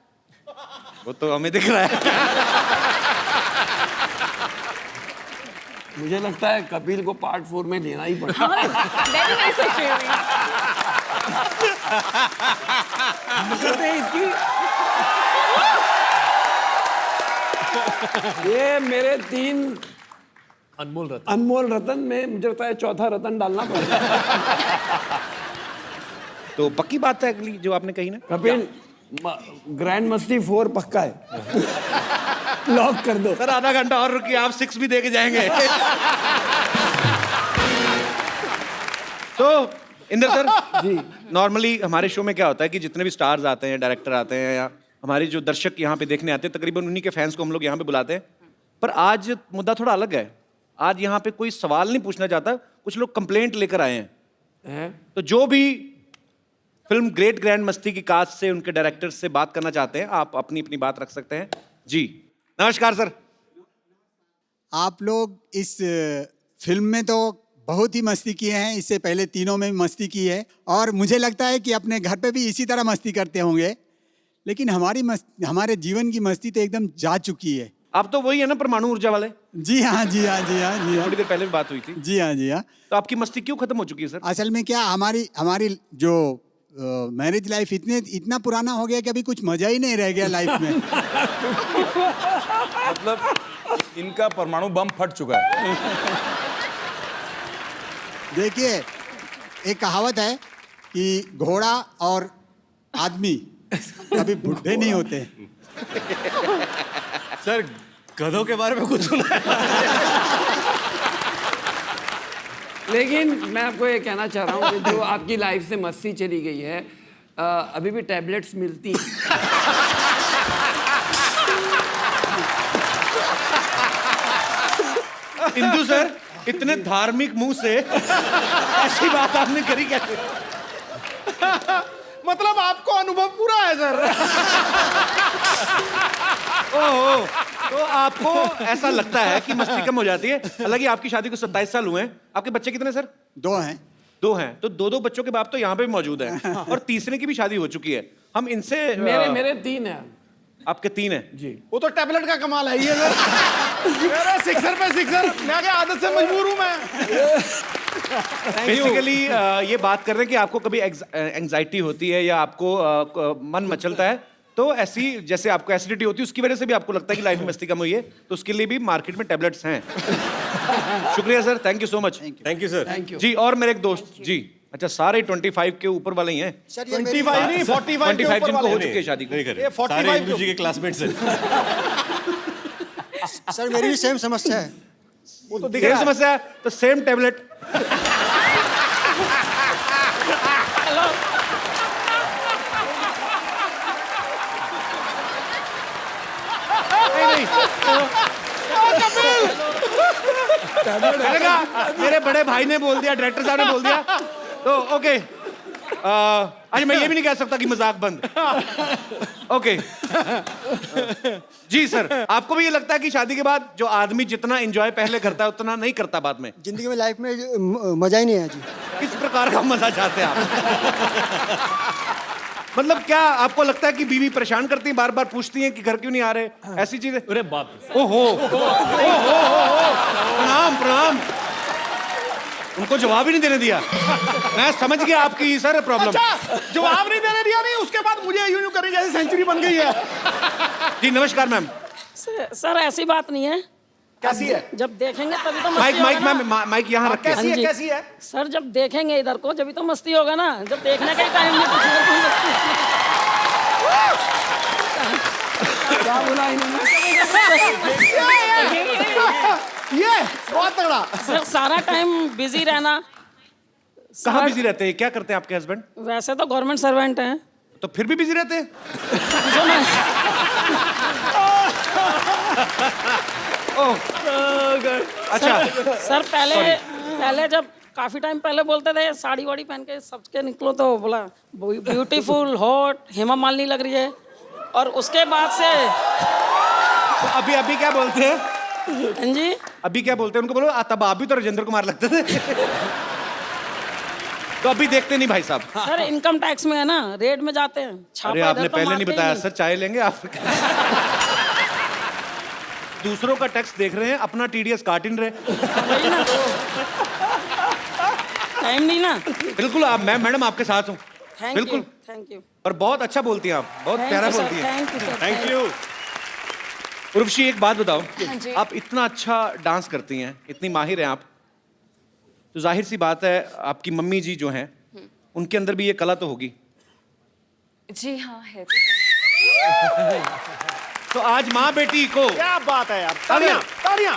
वो तो हमें दिख रहा है। मुझे लगता है कपिल को पार्ट 4 में लेना ही पड़ेगा। मैं भी नहीं सोच रही हूँ। ये मेरे 3 अनमोल अनमोल रतन में मुझे लगता है चौथा रतन डालना पड़ेगा। तो पक्की बात है अगली जो आपने कही ना? कपिल, ग्रैंड मस्ती 4 पक्का है। लॉक कर दो सर। आधा घंटा और रुकिए, आप 6 भी दे के जाएंगे। तो इंद्र सर जी, नॉर्मली हमारे शो में क्या होता है कि जितने भी स्टार्स आते हैं, डायरेक्टर आते हैं, या हमारे जो दर्शक यहाँ पे देखने आते हैं, तकरीबन उन्हीं के फैंस को हम लोग यहाँ पे बुलाते हैं। पर आज मुद्दा थोड़ा अलग है। आज यहाँ पे कोई सवाल नहीं पूछना चाहता, कुछ लोग कंप्लेंट लेकर आए हैं। तो जो भी फिल्म ग्रेट ग्रैंड मस्ती की कास्ट से, उनके डायरेक्टर से बात करना चाहते हैं, आप अपनी अपनी बात रख सकते हैं। जी नमस्कार सर। आप लोग इस फिल्म में तो बहुत ही मस्ती किए हैं, इससे पहले तीनों में भी मस्ती की है, और मुझे लगता है कि अपने घर पे भी इसी तरह मस्ती करते होंगे। लेकिन हमारे जीवन की मस्ती तो एकदम जा चुकी है। आप तो वही है ना, परमाणु ऊर्जा वाले? जी हाँ, जी हाँ, जी हाँ, जी हाँ। थोड़ी देर पहले भी बात हुई थी। जी हाँ, जी हाँ। तो आपकी मस्ती क्यों खत्म हो चुकी है सर? असल में क्या, हमारी जो मैरिज लाइफ इतना पुराना हो गया कि अभी कुछ मजा ही नहीं रह गया लाइफ में। मतलब इनका परमाणु बम फट चुका है। देखिए, एक कहावत है कि घोड़ा और आदमी कभी बुढ़े नहीं होते। सर, गधों के बारे में कुछ सुना है? लेकिन मैं आपको ये कहना चाह रहा हूँ कि जो आपकी लाइफ से मस्ती चली गई है, अभी भी टैबलेट्स मिलती हैं। इंदु सर, इतने धार्मिक मुंह से ऐसी बात आपने करी कैसे? मतलब आपको अनुभव पूरा है सर। ओह, तो आपको ऐसा लगता है कि मस्ती कम हो जाती है। हालांकि आपकी शादी को 27 साल हुए हैं। आपके बच्चे कितने सर? 2 हैं। 2 हैं। तो 2 बच्चों के बाप तो यहाँ पे भी मौजूद हैं, और तीसरे की भी शादी हो चुकी है। हम इनसे मेरे 3 हैं। आपके 3 हैं जी। वो तो टैबलेट का कमाल है ये सर। मेरा सिक्सर पे सिक्सर, मैं क्या आदत से मजबूर हूँ मैं। बेसिकली ये बात कर रहे हैं कि आपको कभी एंजाइटी होती है या आपको मन मचलता है, तो ऐसी जैसे आपको एसिडिटी होती है, उसकी वजह से भी आपको लगता है कि लाइफ में मस्ती कम हुई है, तो उसके लिए भी मार्केट में टैबलेट्स हैं। शुक्रिया sir, thank you so much. Thank you sir. Thank you ji. और मेरे एक दोस्त जी, अच्छा सारे 25 के ऊपर वाले ही हैं? 25 नहीं, 45 जिनको हो चुकी है शादी। नहीं करे, ये 45 सारे इंदु जी के क्लासमेट्स हैं। सर, मेरी भी सेम समस्या है। वो तो दिख सेम रहा है। समस्या है तो सेम टैबलेट। मैंने कहा मेरे बड़े भाई ने बोल दिया, डायरेक्टर साहब ने बोल दिया, तो ओके। आज मैं ये भी नहीं कह सकता कि मजाक बंद। ओके। जी सर, आपको भी ये लगता है कि शादी के बाद जो आदमी जितना एंजॉय पहले करता है उतना नहीं करता बाद में? जिंदगी में, लाइफ में मजा ही नहीं है जी। किस प्रकार का मजा चाहते हैं आप? मतलब क्या आपको लगता है कि बीवी परेशान करती है, बार बार पूछती है कि घर क्यों नहीं आ रहे, ऐसी चीजें? अरे बाप रे। ओहो, प्रणाम प्रणाम। उनको जवाब ही नहीं देने दिया। मैं समझ गया आपकी सर प्रॉब्लम। अच्छा, जवाब नहीं देने दिया नहीं, उसके बाद मुझे यूं करी जैसे सेंचुरी बन गई है। जी नमस्कार मैम। सर ऐसी बात नहीं है। कैसी है? जब देखेंगे तभी तो माइक मस्ती माइक होगा ना। मैम, माइक यहाँ रख के। कैसी है? जी। कैसी है? सर जब देखेंगे इधर को जब तो मस्ती होगा ना, जब देखने का ही टाइम नहीं तो फिर कोई मस्ती। क्या बोला इन्होंने? ये बहुत तगड़ा। सर सारा टाइम बिजी रहना। कहाँ बिजी रहते हैं? क्या करते हैं आपके हस्बैंड? वैसे तो गवर्नमेंट सर्वेंट हैं। तो फिर भी बिजी रहते हैं? जो मैं अच्छा। सर पहले जब काफी टाइम पहले बोलते थे साड़ी वाड़ी पहन के सबके निकलो, तो बोला ब्यूटीफुल हॉट हेमा मालिनी लग रही है, और उसके बाद से तो अभी क्या बोलते हैं? हाँ जी, अभी क्या बोलते हैं उनको? बोलो तब आप भी तो राजेंद्र कुमार लगते थे। तो अभी देखते नहीं भाई साहब? सर इनकम टैक्स में है ना, रेड में जाते हैं। अरे आपने पहले नहीं बताया सर, चाय लेंगे आप? दूसरों का टैक्स देख रहे हैं, अपना टीडीएस काट ही नहीं रहे। टाइम नहीं ना। बिल्कुल, आप मैडम आपके साथ हूँ। बिल्कुल बिल्कुल, थैंक यू। और बहुत अच्छा बोलती हैं आप, बहुत प्यारा बोलती हैं। Thank you sir. Thank you. Urvashi एक बात बताओ, हाँ जी। आप इतना अच्छा डांस करती हैं, इतनी माहिर हैं आप, तो जाहिर सी बात है आपकी मम्मी जी जो हैं उनके अंदर भी ये कला तो होगी। जी हाँ है तो आज माँ बेटी को क्या बात है यार, तालियां तालियां।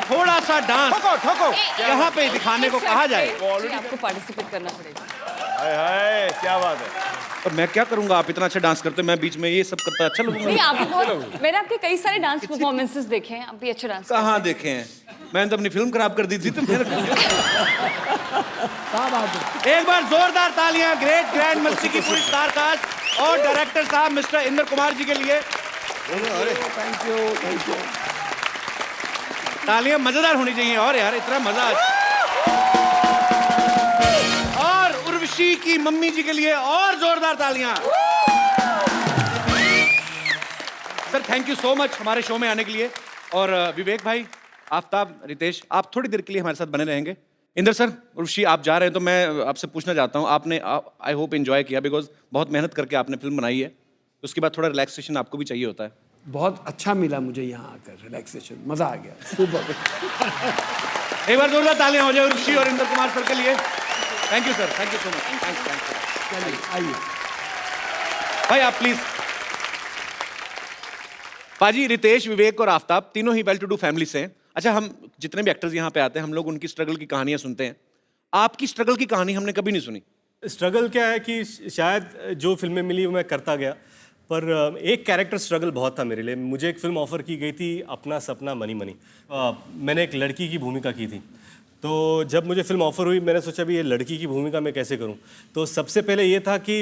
थोड़ा सा डांस ठोको ठोको। यहाँ पे दिखाने को कहा जाए। जी, आपको पार्टिसिपेट करना पड़ेगा। हाय हाय, क्या बात है। तो मैं क्या करूंगा, आप इतना अच्छा डांस करते हैं, मैं बीच में ये सब करता अच्छा लगूंगा? नहीं, आप बहुत, मैंने आपके कई सारे डांस परफॉर्मेंसेस देखे हैं, आप भी अच्छा डांस कहाँ देखे हैं? मैंने तो अपनी फिल्म खराब कर दी थी। तो मेरे एक बार जोरदार तालियां ग्रेट ग्रैंड मस्ती की पूरी स्टार कास्ट और डायरेक्टर साहब मिस्टर इंद्र कुमार जी के लिए। Thank you. तालियां मजेदार होनी चाहिए और यार इतना मजा। और उर्वशी की मम्मी जी के लिए और जोरदार तालियां। Sir thank you so much हमारे शो में आने के लिए। और विवेक भाई, आफ्ताब, रितेश, आप थोड़ी देर के लिए हमारे साथ बने रहेंगे। इंद्र सर, उर्वशी आप जा रहे हैं तो मैं आपसे पूछना चाहता हूँ, आपने आई होप एंजॉय किया, बिकॉज बहुत मेहनत करके आपने फिल्म बनाई है, उसके बाद थोड़ा रिलैक्सेशन आपको भी चाहिए होता है। बहुत अच्छा मिला मुझे यहाँ आकर, रिलैक्सेशन, मजा आ गया, सुपर। एक बार जोरदार तालियां हो जाए उर्वशी और इंद्र कुमार सर के लिए। Thank you sir, thank you so much. Thanks. आइए भाई आप प्लीज। पाजी, रितेश, विवेक और आफ्ताब तीनों ही वेल टू डू फैमिली से हैं। अच्छा, हम जितने भी एक्टर्स यहाँ पे आते हैं, हम लोग उनकी स्ट्रगल की कहानियां सुनते हैं। आपकी स्ट्रगल की कहानी हमने कभी नहीं सुनी। स्ट्रगल क्या है कि शायद जो फिल्में मिली वो मैं करता गया, पर एक कैरेक्टर स्ट्रगल बहुत था मेरे लिए। मुझे एक फिल्म ऑफर की गई थी, अपना सपना मनी मनी। मैंने एक लड़की की भूमिका की थी, तो जब मुझे फिल्म ऑफर हुई मैंने सोचा भी ये लड़की की भूमिका मैं कैसे करूं। तो सबसे पहले ये था कि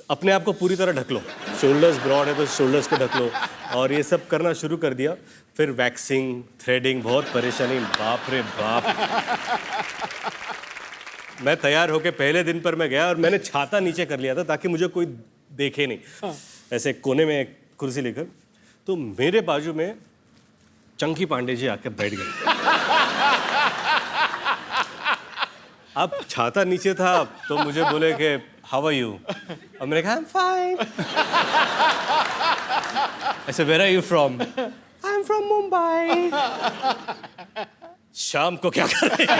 अपने आप को पूरी तरह ढक लो, शोल्डर्स ब्रॉड है तो शोल्डर्स को ढक लो, और ये सब करना शुरू कर दिया। फिर वैक्सिंग, थ्रेडिंग, बहुत परेशानी, बाप रे बाप। मैं तैयार होके पहले दिन पर मैं गया और मैंने छाता नीचे कर लिया था ताकि मुझे कोई देखे नहीं, ऐसे कोने में एक कुर्सी लेकर। तो मेरे बाजू में चंकी पांडे जी आके बैठ गए। अब छाता नीचे था तो मुझे बोले कि हाउ आर यू, और मैंने कहा आई एम फाइन। ऐसे where are you from, I am from Mumbai. शाम को क्या कर रहे हैं?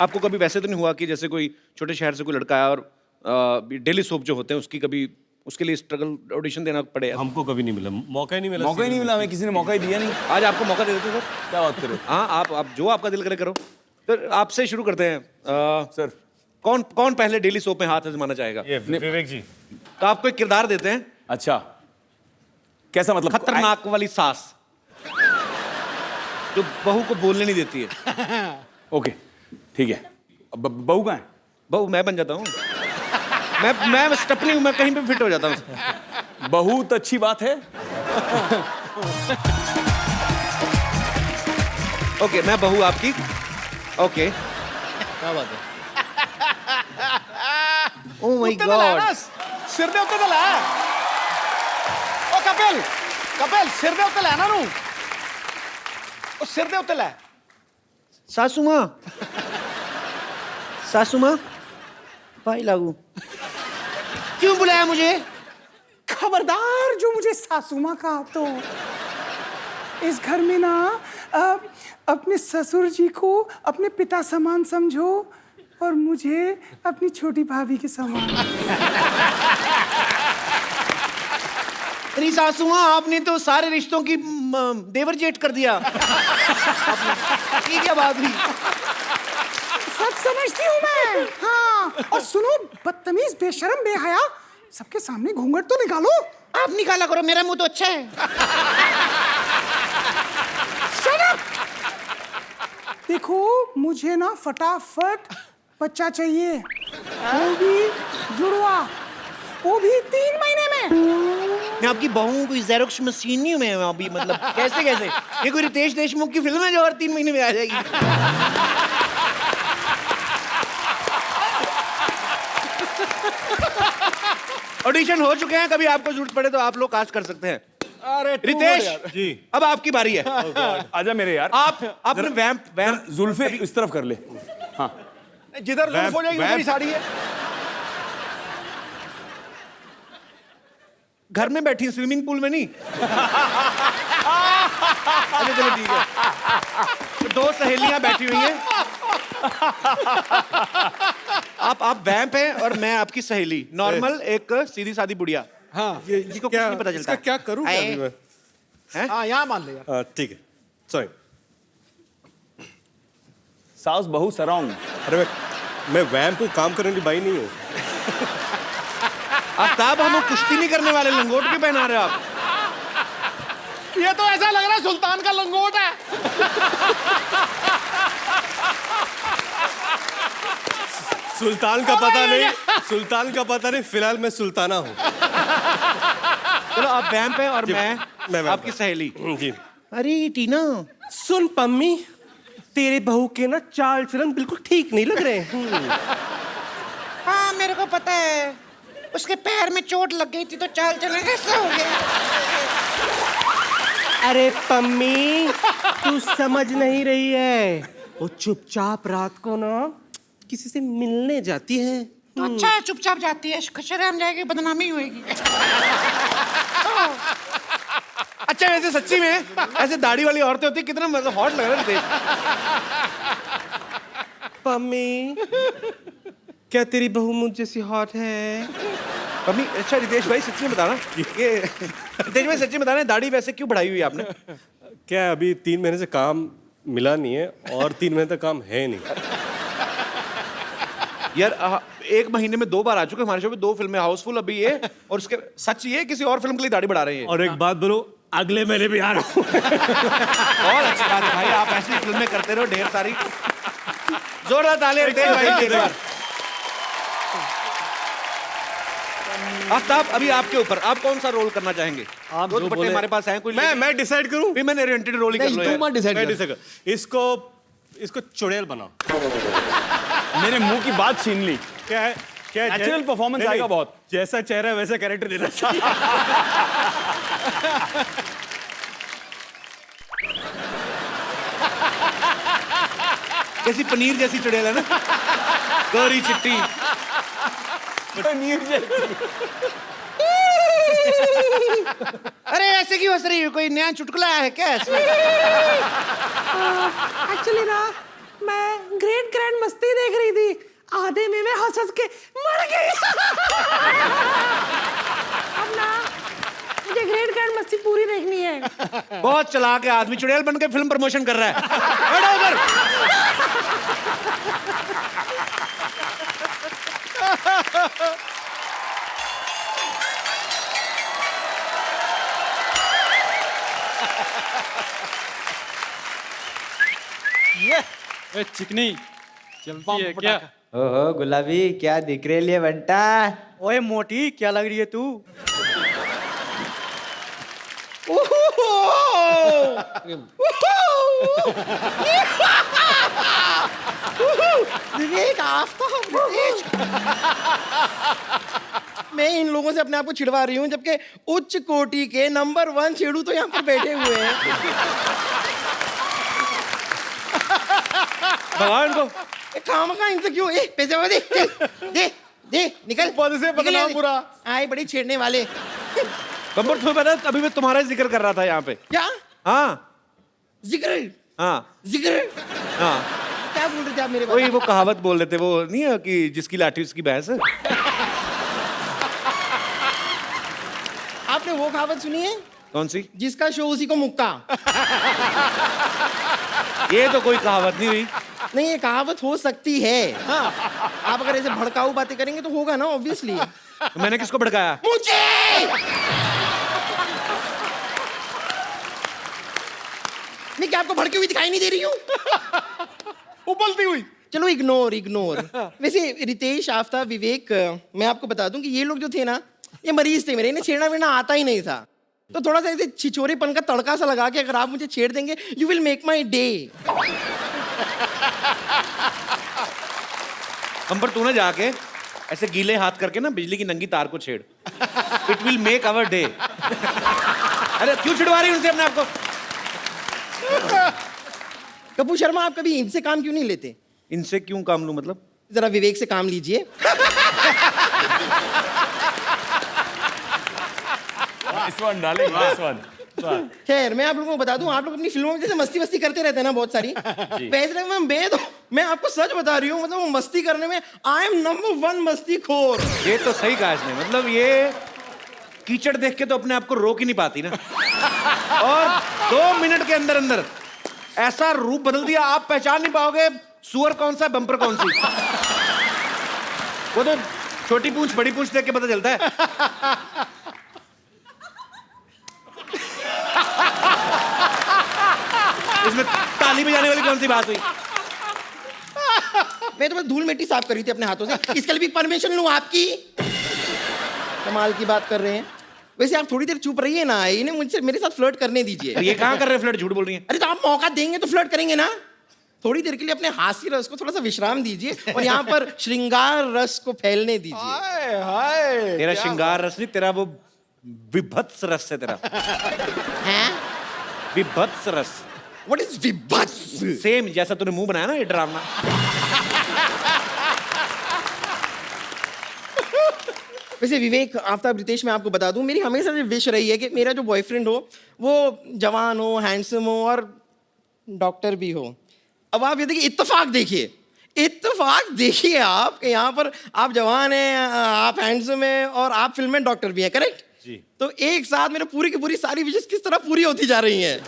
आपको कभी वैसे तो नहीं हुआ कि जैसे कोई छोटे शहर से कोई लड़का आया और डेली सोप जो होते हैं उसकी कभी उसके लिए स्ट्रगल ऑडिशन देना पड़े? हमको कभी नहीं मिला, मौका ही नहीं मिला। मौका ही नहीं मिला, हमें किसी ने मौका ही दिया नहीं। आज आपको मौका दे देते सर। क्या बात करो। हाँ, आप जो आपका दिल करे करो। तो आपसे शुरू करते हैं। सर कौन पहले डेली सोप में हाथ आजमाना चाहेगा? ये विवेक जी। तो आपको एक किरदार देते हैं। अच्छा, कैसा मतलब? खतरनाक वाली सास जो बहू को बोलने नहीं देती है। ओके ठीक है। बहू कहाँ है? बहू मैं बन जाता हूँ। मैं स्टपनी हूँ, मैं कहीं पे फिट हो जाता हूँ। बहुत अच्छी बात है। ओके, मैं बहू आपकी। ओके, क्या बात है? ओह माय गॉड, सिर दे उत्ते तो लै। ओ कपिल सिर दे उत्ते लै ना नू। ओ सिर दे उत्ते लै। सासू माँ भाई लागू क्यों बुलाया मुझे? खबरदार जो मुझे सासू माँ कहा तो इस घर में ना अपने ससुर जी को अपने पिता समान समझो और मुझे अपनी छोटी भाभी के समान। अरे सासू माँ, आपने तो सारे रिश्तों की देवर जेठ कर दिया। ये क्या बात हुई? सब समझती हूँ मैं। हाँ, और सुनो बदतमीज, बेशरम, बेहया, सबके सामने घूंघट तो निकालो। आप निकाला करो, मेरा मुंह तो अच्छा है। Shut up! देखो मुझे ना फटाफट बच्चा चाहिए, वो भी जुड़वा, वो भी 3 महीने में। मैं आपकी बहू कोई ज़ेरोक्स मशीन नहीं हूँ मैं अभी, मतलब कैसे ये कोई रितेश देशमुख की फिल्म है जो और 3 महीने में आ जाएगी? ऑडिशन हो चुके हैं, कभी आपको जरूरत पड़े तो आप लोग कास्ट कर सकते हैं। अरे रितेश जी, अब आपकी बारी है। आजा मेरे यार। आप अपने वैम्प जुल्फे इस तरफ कर ले। हाँ, जिधर जुल्फ हो जाएगी उधर ही साड़ी है। घर में बैठी स्विमिंग पूल में नहीं। अच्छा चलो ठीक है, तो 2 सहेलियां बैठी हुई हैं, आप वैम्प हैं और मैं आपकी सहेली, नॉर्मल एक सीधी सादी बुढ़िया। हाँ जिसको कुछ नहीं पता चलता। इसका क्या करूं क्या अभी मैं? हाँ यहाँ मान ले यार। ठीक है, सॉरी। साउस बहु सराउंड। अरे मैं वैम्प हूँ, काम करने की बाई नहीं हूँ। आफ्ताब, हम कुश्ती नहीं करने वाले, लंगोट क्यों पहना रहे हो आप? ये तो ऐसा लग रहा है सुल्तान का लंगोट है। सुल्तान का पता नहीं, सुल्तान का पता नहीं, फिलहाल मैं सुल्ताना हूँ। चलो आप वैम्प हैं और मैं वैम्प आपकी हूँ। सहेली। जी। अरे टीना, सुन पम्मी, तेरे बहू के ना चाल चलन बिल्कुल ठीक नहीं लग रहे हैं। हाँ मेरे को पता है, उसके पैर में चोट लग गई थी तो चाल चलन ऐसा हो गया। अरे पम्मी, तू समझ नहीं रही है, वो चुपचाप रात को ना किसी से मिलने जाती है। तो अच्छा है, चुपचाप जाती है, शर्म जाएगी, बदनामी होएगी। अच्छा वैसे सच्ची में ऐसे दाढ़ी वाली औरतें होती, कितना मतलब हॉट लग रहा थे। पम्मी, क्या तेरी बहू मुझ जैसी हॉट है? पम्मी, अच्छा रितेश भाई सच्ची में बताना, ये रितेश भाई सच्ची में बताना, दाढ़ी वैसे क्यों बढ़ाई हुई है आपने? क्या अभी 3 महीने से काम मिला नहीं है और 3 महीने तक काम है नहीं। यार 1 महीने में 2 बार आ चुके हमारे शो पे, 2 फिल्में, हाउसफुल अभी ये, और उसके सच ये किसी और फिल्म के लिए दाढ़ी बढ़ा रहे हैं। और एक बात बोलो, अगले महीने भी आ रहा हूँ। और अच्छी बात है भाई, आप ऐसी फिल्में करते रहो ढेर सारी। जोरदार तालियां रितेश भाई के लिए। आफ्ताब, अभी आपके ऊपर, आप कौन सा रोल करना चाहेंगे? आप दो जो दुपट्टे बोले। हमारे पास हैं, कोई मैं डिसाइड करूं? भी मैंने ओरिएंटेड रोल ही कर लो नहीं, तू मत डिसाइड मैं कर। डिसाइड कर। इसको चुड़ैल बनाओ। मेरे मुंह की बात छीन ली। क्या है? क्या है? Natural performance नहीं, आएगा बहुत। जैसा चेहरा है वैसा कैरेक्टर देना चाहिए। जैसी पनीर जैसी चुड़ैल है ना, गौरी चिट्टी। अरे ऐसे क्यों हंस रही हो? कोई नया चुटकुला आया है क्या इसमें? एक्चुअली ना मैं ग्रेट ग्रैंड मस्ती देख रही थी, आधे में मैं हंस हंस के मर गई। अब ना मुझे ग्रेट ग्रैंड मस्ती पूरी देखनी है। बहुत चालाक है आदमी, चुड़ैल बन के फिल्म प्रमोशन कर रहा है। बैठो उधर। चिकनी चलती है क्या? ओहो गुलाबी, क्या दिख रही है बंटा? ओए मोटी, क्या लग रही है तू? विवेक, आफ्ताब, रितेश। मैं इन लोगों से अपने आप को छिड़वा रही हूँ, जबकि उच्च कोटि के नंबर 1 छेड़ू तो यहाँ पर बैठे हुए हैं। भगवान को काम का इनसे क्यों? पैसे वाले दे, दे, दे, निकल। पद से बदनाम बुरा। आए बड़ी छेड़ने वाले। गब्बर, तुम्हें पता है अभी मैं तुम्हारा जिक्र कर रहा था यहाँ पे। क्या हाँ जिक्र? हाँ जिक्र हाँ, क्या बोल रहे थे आप मेरे वही वो कहावत बोल रहे थे, वो नहीं है कि जिसकी लाठी उसकी भैंस। आपने वो कहावत सुनी है? कौन सी? जिसका शो उसी को मुक्का। ये तो कोई कहावत नहीं हुई। नहीं, ये कहावत हो सकती है। हाँ, आप अगर ऐसे भड़काऊ बातें करेंगे तो होगा ना, ऑब्वियसली। तो मैंने किसको भड़काया? मुझे। मैं क्या आपको भड़की हुई दिखाई नहीं दे रही हूँ? उबलती हुई। चलो इग्नोर इग्नोर। वैसे रितेश, आफ्ताब, विवेक, मैं आपको बता दूं कि ये लोग जो थे ना, ये मरीज थे मेरे, इन्हें छेड़ना वेड़ना आता ही नहीं था। तो थोड़ा सा ऐसे छिछोरेपन का तड़का सा लगा के अगर आप मुझे छेड़ देंगे, you will make my day. हम पर तू ना जाके ऐसे गीले हाथ करके ना बिजली की नंगी तार को छेड़। It will make our day. अरे क्यों छिड़वा रही उनसे अपने आप को? कपूर शर्मा, आप कभी इनसे काम क्यों नहीं लेते? इनसे क्यों काम लूं मतलब? जरा विवेक से काम लीजिए। Nice one, darling, nice one. खैर मैं आप लोगों को बता दूं, आप लोग अपनी फिल्मों में जैसे मस्ती वस्ती करते रहते हैं ना बहुत सारी, वैसे मैं आपको सच बता रही हूँ, मतलब वो मस्ती करने में आई एम नंबर 1 मस्तीखोर। ये तो सही कहा इसने, मतलब ये कीचड़ देख के तो अपने आप को रोक ही नहीं पाती ना, और 2 मिनट के अंदर अंदर ऐसा रूप बदल दिया, आप पहचान नहीं पाओगे सुअर कौन सा बम्पर कौन सी। वो तो छोटी पूंछ बड़ी पूंछ देख के पता चलता है। इसमें ताली बजाने वाली कौन सी बात हुई? मैं तो बस धूल मिट्टी साफ कर रही थी अपने हाथों से, इसके लिए भी परमिशन लूं आपकी? कमाल की बात कर रहे हैं। वैसे आप थोड़ी देर चुप रहिए ना, इन्हें मुझसे मेरे साथ फ्लर्ट करने दीजिए। ये कहाँ कर रहे हैं फ्लर्ट, झूठ बोल रही हैं। अरे तो आप मौका देंगे तो फ्लर्ट करेंगे ना, थोड़ी देर के लिए अपने हास्य रस को थोड़ा सा विश्राम दीजिए और यहाँ पर श्रृंगार रस को फैलने दीजिए। तेरा श्रृंगार रस नहीं, तेरा वो विभत्स रस है तेरा। हैं? विभत्स रस। What is विभत्स? सेम जैसा तूने मुंह बनाया ना ये ड्रामा। वैसे विवेक, आफ्ताब, रितेश, मैं आपको बता दूं, मेरी हमेशा से विश रही है कि मेरा जो बॉयफ्रेंड हो वो जवान हो, हैंडसम हो और डॉक्टर भी हो। अब आप ये देखिए, इत्तेफाक देखिए आप कि यहाँ पर आप जवान हैं, आप हैंडसम हैं और आप फिल्म में डॉक्टर भी हैं, करेक्ट जी। तो एक साथ मेरे पूरी की पूरी सारी विशेष किस तरह पूरी होती जा रही हैं।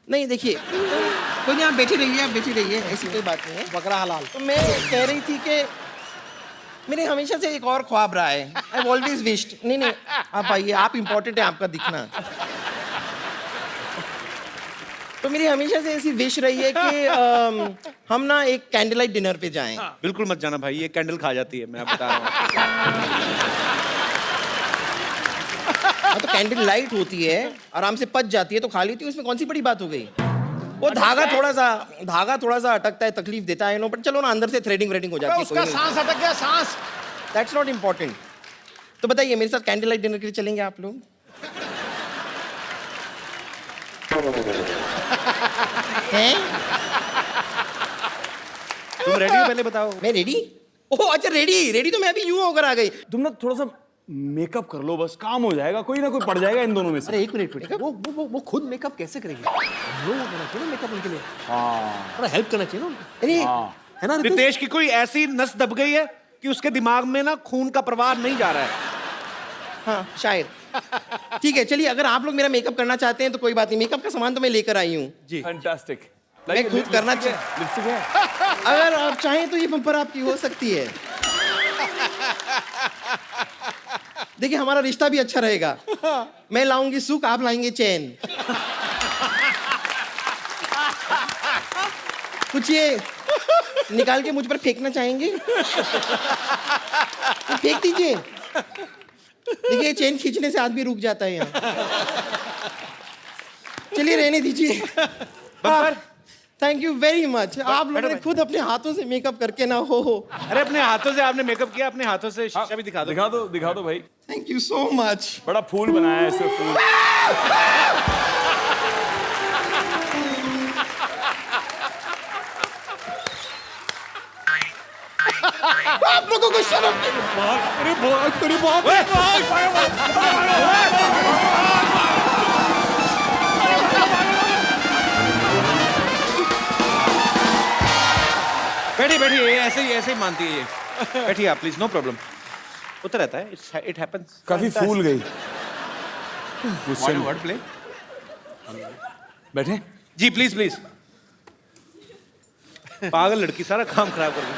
नहीं देखिए, कोई नहीं, आप बैठी रहिए, ऐसी कोई बात नहीं है। बकरा हलाल। तो मैं कह रही थी कि मेरे हमेशा से एक और ख्वाब रहा है, आई ऑलवेज विश्ड। नहीं आप आइए, आप इम्पोर्टेंट है, आपका दिखना। तो मेरी हमेशा से ऐसी विश रही है कि हम ना एक कैंडल लाइट डिनर पे जाएं। बिल्कुल मत जाना भाई, ये कैंडल खा जाती है, मैं बता रहा हूँ। तो कैंडल लाइट होती है, आराम से पच जाती है तो खा लेती है, उसमें कौन सी बड़ी बात हो गई। वो धागा थोड़ा सा अटकता है, तकलीफ देता है, नो, बट चलो ना, अंदर से थ्रेडिंग हो जाती है। उसका सांस अटक गया, सांस। That's not important. तो बताइए, मेरे साथ कैंडल लाइट डिनर के लिए चलेंगे आप लोग? हैं? तुम रेडी हो पहले बताओ। मैं रेडी? ओह अच्छा, रेडी तो मैं अभी यूं होकर आ गई। तुम ना थोड़ा सा मेकअप कर लो, बस काम हो जाएगा, कोई ना कोई पड़ जाएगा इन दोनों में से। अरे एक मिनट, वो खुद मेकअप कैसे करेंगे? लोग होना चाहिए ना मेकअप उनके लिए, हाँ, थोड़ा हेल्प करना चाहिए ना। अरे है ना रितेश की कोई ऐसी नस दब गई है कि उसके दिमाग में ना खून का प्रवाह नहीं जा रहा है। हाँ शायद। ठीक है, चलिए, अगर आप लोग मेरा मेकअप करना चाहते हैं तो कोई बात नहीं, मेकअप का सामान तो मैं लेकर आई हूँ जी। फैंटास्टिक। मैं खुद करना लिपस्टिक है। अगर आप चाहें तो ये बम्पर आपकी हो सकती है। देखिए, हमारा रिश्ता भी अच्छा रहेगा। मैं लाऊंगी सुख, आप लाएंगे चैन। कुछ ये निकाल के मुझ पर फेंकना चाहेंगे? तो फेंक दीजिए। देखिए, चेन खींचने से आदमी रुक जाता है यहाँ। चलिए, रहने दीजिए। Thank you very much. आप लोगों ने खुद अपने हाथों से मेकअप करके ना हो। अरे अपने हाथों से आपने मेकअप किया, अपने हाथों से शीशा भी दिखा दो भाई। Thank you so much. बड़ा फूल बनाया है इससे, फूल। आप लोगों को शर्म बैठिए, ऐसे ही मानती है ये। बैठिए आप प्लीज, नो प्रॉब्लम। होता रहता है, इट हैपेंस। काफी फूल गई। Word play. बैठे जी, प्लीज। पागल लड़की, सारा काम खराब कर दी।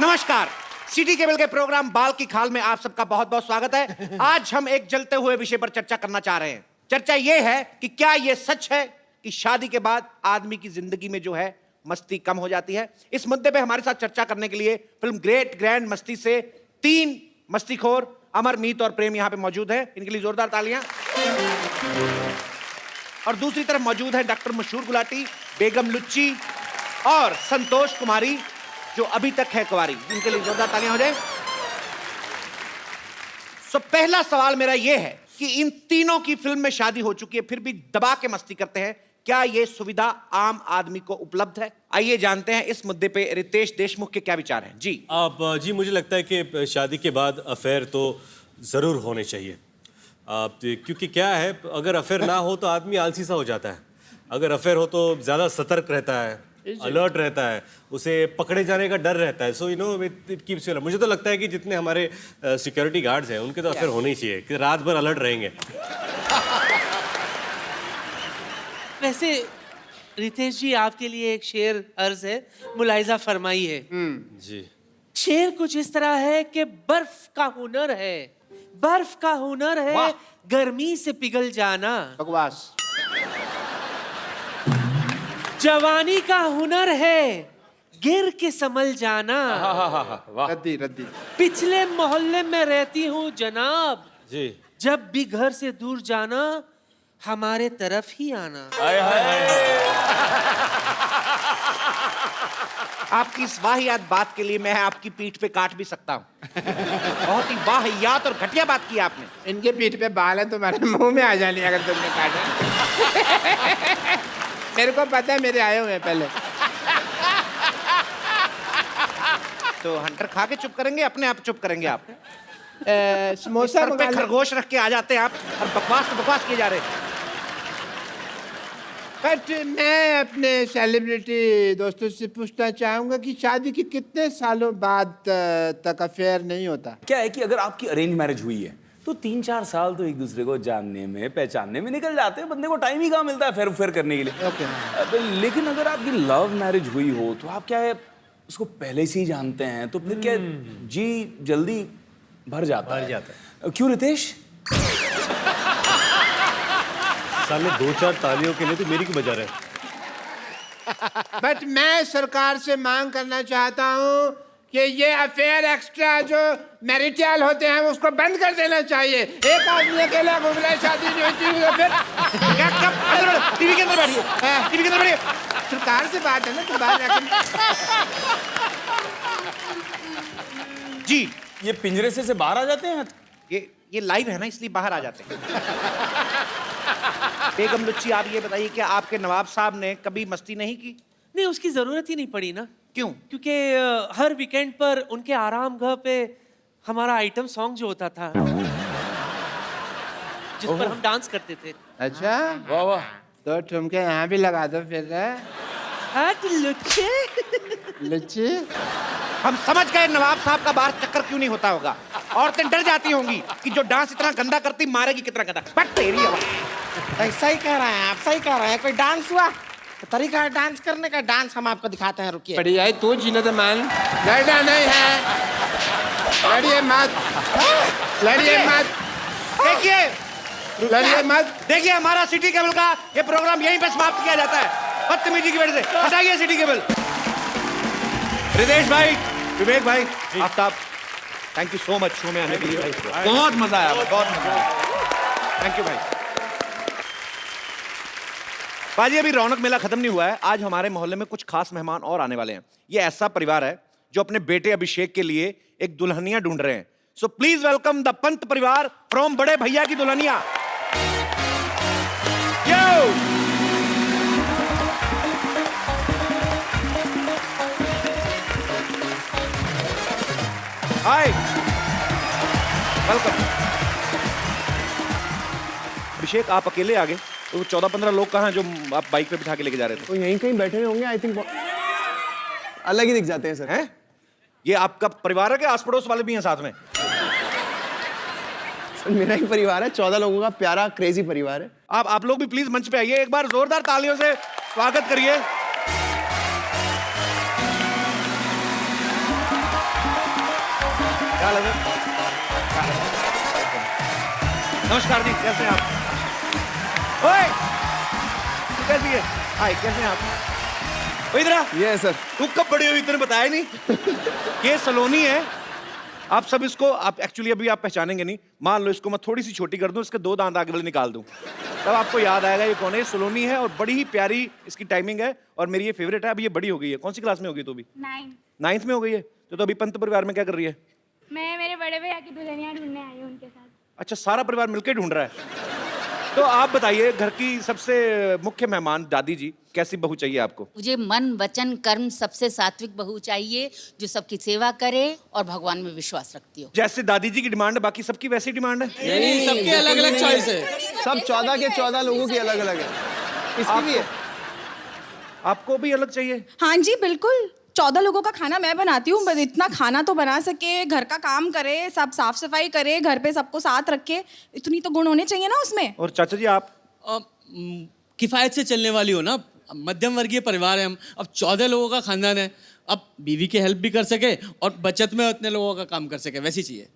नमस्कार, सिटी केबल के प्रोग्राम बाल की खाल में आप सबका बहुत बहुत स्वागत है। आज हम एक जलते हुए विषय पर चर्चा करना चाह रहे हैं। चर्चा यह है कि क्या यह सच है कि शादी के बाद आदमी की जिंदगी में जो है मस्ती कम हो जाती है। इस मुद्दे पे हमारे साथ चर्चा करने के लिए फिल्म ग्रेट ग्रैंड मस्ती से 3 मस्तीखोर अमर, मीत और प्रेम यहाँ पे मौजूद हैं। इनके लिए जोरदार तालियां। और दूसरी तरफ मौजूद है डॉक्टर मशहूर गुलाटी, बेगम लुच्ची और संतोष कुमारी, जो अभी तक है कुंवारी। इनके लिए जोरदार तालियां हो जाए। सो पहला सवाल मेरा यह है कि इन तीनों की फिल्म में शादी हो चुकी है, फिर भी दबा के मस्ती करते हैं। क्या ये सुविधा आम आदमी को उपलब्ध है? आइए जानते हैं इस मुद्दे पे रितेश देशमुख के क्या विचार हैं। जी जी मुझे लगता है कि शादी के बाद अफेयर तो ज़रूर होने चाहिए। क्योंकि क्या है, अगर अफेयर ना हो तो आदमी आलसी सा हो जाता है। अगर अफेयर हो तो ज़्यादा सतर्क रहता है, अलर्ट रहता है, उसे पकड़े जाने का डर रहता है। So you know it keeps you. मुझे तो लगता है कि जितने हमारे सिक्योरिटी गार्ड्स हैं उनके तो अफेयर होने ही चाहिए, कि रात भर अलर्ट रहेंगे। वैसे रितेश जी, आपके लिए एक शेर अर्ज है, मुलाहिजा फरमाइए। जी। शेर कुछ इस तरह है कि बर्फ का हुनर है, बर्फ का हुनर है गर्मी से पिघल जाना। बकवास। जवानी का हुनर है गिर के संभल जाना। रद्दी रद्दी। पिछले मोहल्ले में रहती हूँ जनाब, जी। जब भी घर से दूर जाना हमारे तरफ ही आना। आपकी इस वाहियात बात के लिए मैं आपकी पीठ पे काट भी सकता हूँ। बहुत ही वाहियात और घटिया बात की आपने। इनके पीठ पे बाल है, तुम्हारे मुंह में आ जाने अगर तुमने काटा। मेरे को पता है, मेरे आए हुए हैं पहले। तो हंटर खा के चुप करेंगे, अपने आप चुप करेंगे आप? समोसा पे खरगोश रख के आ जाते हैं आप और बकवास किए जा रहे हैं। बट मैं अपने सेलिब्रिटी दोस्तों से पूछना चाहूंगा कि शादी के कितने सालों बाद तक अफेयर नहीं होता? क्या है कि अगर आपकी अरेंज मैरिज हुई है तो 3-4 साल तो एक दूसरे को जानने में पहचानने में निकल जाते हैं। बंदे को टाइम ही कहाँ मिलता है फेर करने के लिए। लेकिन अगर आपकी लव मैरिज हुई हो तो आप क्या है उसको पहले से ही जानते हैं, तो फिर क्या जी जल्दी भर जाता है। क्यों रितेश? साले 2-4 तालियों के लिए तो मेरी क्यों बजा रहे हैं? बट मैं सरकार से मांग करना चाहता हूँ कि ये अफेयर एक्स्ट्रा जो मैरिटल होते हैं उसको बंद कर देना चाहिए। एक आदमी अकेला घूम रहा है, शादी नहीं होती तो फिर टीवी के अंदर बैठिए, टीवी के अंदर बैठिए। सरकार से बात है ना, तो बात जी। ये पिंजरे से बाहर आ जाते हैं? ये लाइव है ना, इसलिए बाहर आ जाते हैं। बेगम लुच्ची, आप ये बताइए कि आपके नवाब साहब ने कभी मस्ती नहीं की? नहीं, उसकी जरूरत ही नहीं पड़ी ना। क्यों? क्योंकि हर वीकेंड पर उनके आराम घर पे हमारा आइटम सॉन्ग जो होता था जिस पर हम डांस करते थे। अच्छा, वाह वाह। तो ठुमके यहाँ भी लगा दो फिर। लुच्चे लुच्ची, हम समझ गए नवाब साहब का बाहर चक्कर क्यों नहीं होता होगा। औरतें डर जाती होंगी कि जो डांस इतना गंदा करती मारेगी कितना गंदा। बट तेरी आवाज। सही कह रहे हैं आप, सही कह रहे हैं। कोई डांस हुआ तो तरीका है डांस करने का, डांस हम आपको दिखाते हैं। रुकिए। बढ़िया है, तू जीने दे मान। लड़ना नहीं है, लड़िए मत, लड़िए मत, देखिए लड़िए मत। देखिए, हमारा सिटी केबल का ये प्रोग्राम यहीं पे समाप्त किया जाता है बदतमीजी की वजह से। हटाइए सिटी केबल। रितेश भाई, विवेक भाई, Aftab, thank you so much show में आने के लिए। बहुत मजा आया, बहुत मजा आया। थैंक यू भाई। बाजी, अभी रौनक मेला खत्म नहीं हुआ है। आज हमारे मोहल्ले में कुछ खास मेहमान और आने वाले हैं। ये ऐसा परिवार है जो अपने बेटे अभिषेक के लिए एक दुल्हनिया ढूंढ रहे हैं। So please welcome the Pant परिवार फ्रॉम बड़े भैया की दुल्हनिया। हाय, वेलकम। अभिषेक, आप अकेले आ गए? तो 14-15 लोग कहाँ हैं जो आप बाइक पे बिठा के लेके जा रहे थे? तो यहीं कहीं बैठे हुए होंगे, आई थिंक। अलग ही दिख जाते हैं सर। हैं? ये आपका परिवार है कि आस पड़ोस वाले भी हैं साथ में? सर मेरा ही परिवार है, 14 लोगों का प्यारा क्रेजी परिवार है। आप लोग भी प्लीज मंच पे आइए, एक बार जोरदार तालियों से स्वागत करिए। क्या लगा? नमस्कार जी, कैसे हैं आप? ओए, कैसी है? हाय, कैसे हैं आप? इधर आ। ये सर। तू कब बड़ी हुई, इतने बताया नहीं? ये सलोनी है। आप सब इसको, आप एक्चुअली अभी आप पहचानेंगे नहीं। मान लो इसको मैं थोड़ी सी छोटी कर दूं, इसके 2 दांत आगे वाले निकाल दूं, तब आपको याद आएगा ये कौन है। सलोनी है और बड़ी ही प्यारी इसकी टाइमिंग है और मेरी ये फेवरेट है। अभी ये बड़ी हो गई है। कौन सी क्लास में हो गई तो? अभी 9th में हो गई है। तो अभी पंत परिवार में क्या कर रही है? मैं मेरे बड़े भैया की दुल्हनिया ढूंढने आई हूँ उनके साथ। अच्छा, सारा परिवार मिलकर ढूंढ रहा है। तो आप बताइए, घर की सबसे मुख्य मेहमान दादी जी, कैसी बहू चाहिए आपको? मुझे मन वचन कर्म सबसे सात्विक बहू चाहिए, जो सबकी सेवा करे और भगवान में विश्वास रखती हो। जैसे दादी जी की डिमांड है, बाकी सबकी वैसी डिमांड है? नहीं, सबके अलग अलग चॉइस है। सब 14 के 14 लोगों की अलग अलग है। इसकी भी है। आपको भी अलग चाहिए? हाँ जी बिल्कुल। 14 लोगों का खाना मैं बनाती हूँ, बस इतना खाना तो बना सके, घर का काम करे, सब साफ सफाई करे, घर पे सबको साथ रखे, इतनी तो गुण होने चाहिए ना उसमें। और चाचा जी आप? किफायत से चलने वाली हो ना, मध्यम वर्गीय परिवार है हम। अब 14 लोगों का खानदान है, अब बीवी की हेल्प भी कर सके और बचत में उतने लोगों का काम कर सके, वैसी चाहिए।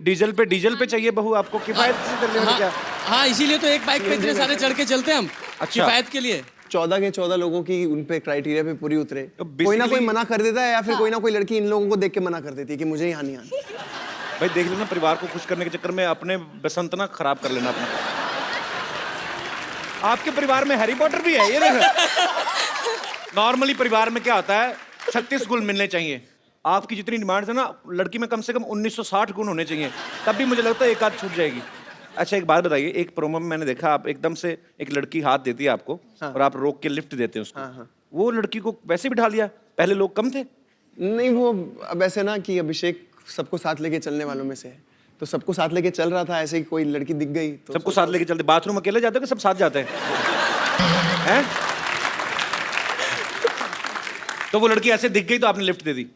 डीजल पे चाहिए बहू आपको, किफायत से चलने वाली? क्या? हाँ, इसीलिए तो एक बाइक पे इतने सारे चढ़ के चलते हैं हम। अच्छा। किफायत के लिए 14 के 14 लोगों की उन पे क्राइटेरिया पे पूरी उतरे। कोई ना कोई मना कर देता है, या फिर कोई ना कोई लड़की इन लोगों को देख के मना कर देती है कि मुझे यहाँ नहीं आना। भाई देख लेना, परिवार को खुश करने के चक्कर में अपने बसंत ना खराब कर लेना अपना। आपके परिवार में हैरी पॉटर भी है, ये देखो। नॉर्मली परिवार में क्या होता है, 36 गुण मिलने चाहिए। आपकी जितनी डिमांड है ना, लड़की में कम से कम 1960 गुण होने चाहिए, तब भी मुझे लगता है एक आध छूट जाएगी। अच्छा, एक बात बताइए, एक प्रोमो में मैंने देखा, आप एकदम से एक लड़की हाथ देती है आपको, हाँ। और आप रोक के लिफ्ट देते हैं उसको। हाँ। वो लड़की को वैसे बिठा लिया, पहले लोग कम थे? नहीं, वो अब ऐसे ना कि अभिषेक सबको साथ लेके चलने वालों में से है, तो सबको साथ लेके चल रहा था, ऐसे ही कोई लड़की दिख गई तो सबको साथ लेके चलते। बाथरूम अकेले जाते हो कि सब साथ जाते हैं? तो वो लड़की ऐसे दिख गई तो आपने लिफ्ट दे दी?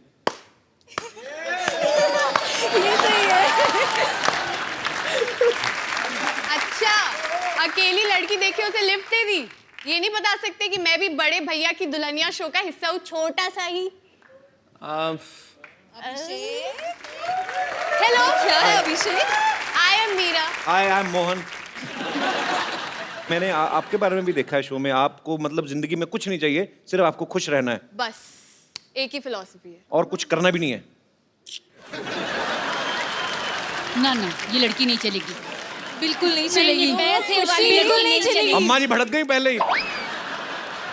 अच्छा, अकेली लड़की देखी उसे लिफ्ट दे दी? ये नहीं बता सकते कि मैं भी बड़े भैया की दुल्हनिया शो का हिस्सा हूँ, छोटा सा ही? हेलो, क्या है Abhishek? I am Meera. I am Mohan. मैंने आपके बारे में भी देखा है शो में, आपको मतलब जिंदगी में कुछ नहीं चाहिए, सिर्फ आपको खुश रहना है। बस एक ही फिलॉसफी है, और कुछ करना भी नहीं है। ना ना, ये लड़की नहीं चलेगी, बिल्कुल नहीं चलेगी, बिल्कुल नहीं चलेगी। अम्मा जी भड़क गई पहले ही।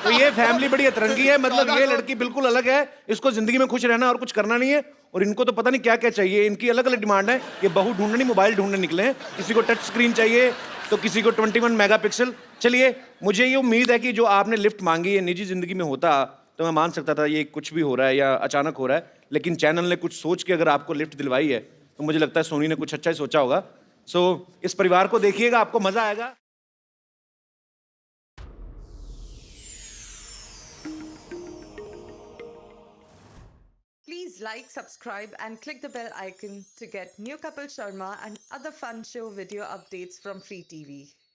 तो ये फैमिली बड़ी अतरंगी है, मतलब ये लड़की बिल्कुल अलग है, इसको जिंदगी में खुश रहना और कुछ करना नहीं है, और इनको तो पता नहीं क्या क्या चाहिए, इनकी अलग अलग डिमांड है। ये बहू ढूंढने नहीं, मोबाइल ढूंढने निकले हैं। किसी को टच स्क्रीन चाहिए, तो किसी को 21 मेगापिक्सल। चलिए, मुझे ये उम्मीद है कि जो आपने लिफ्ट मांगी है निजी जिंदगी में होता तो मैं मान सकता था ये कुछ भी हो रहा है या अचानक हो रहा है, लेकिन चैनल ने कुछ सोच के अगर आपको लिफ्ट दिलवाई है तो मुझे लगता है सोनी ने कुछ अच्छा ही सोचा होगा। सो इस परिवार को देखिएगा, आपको मजा आएगा। Please like, subscribe and click the bell icon to get new Kapil Sharma and other fun show video updates from Free TV.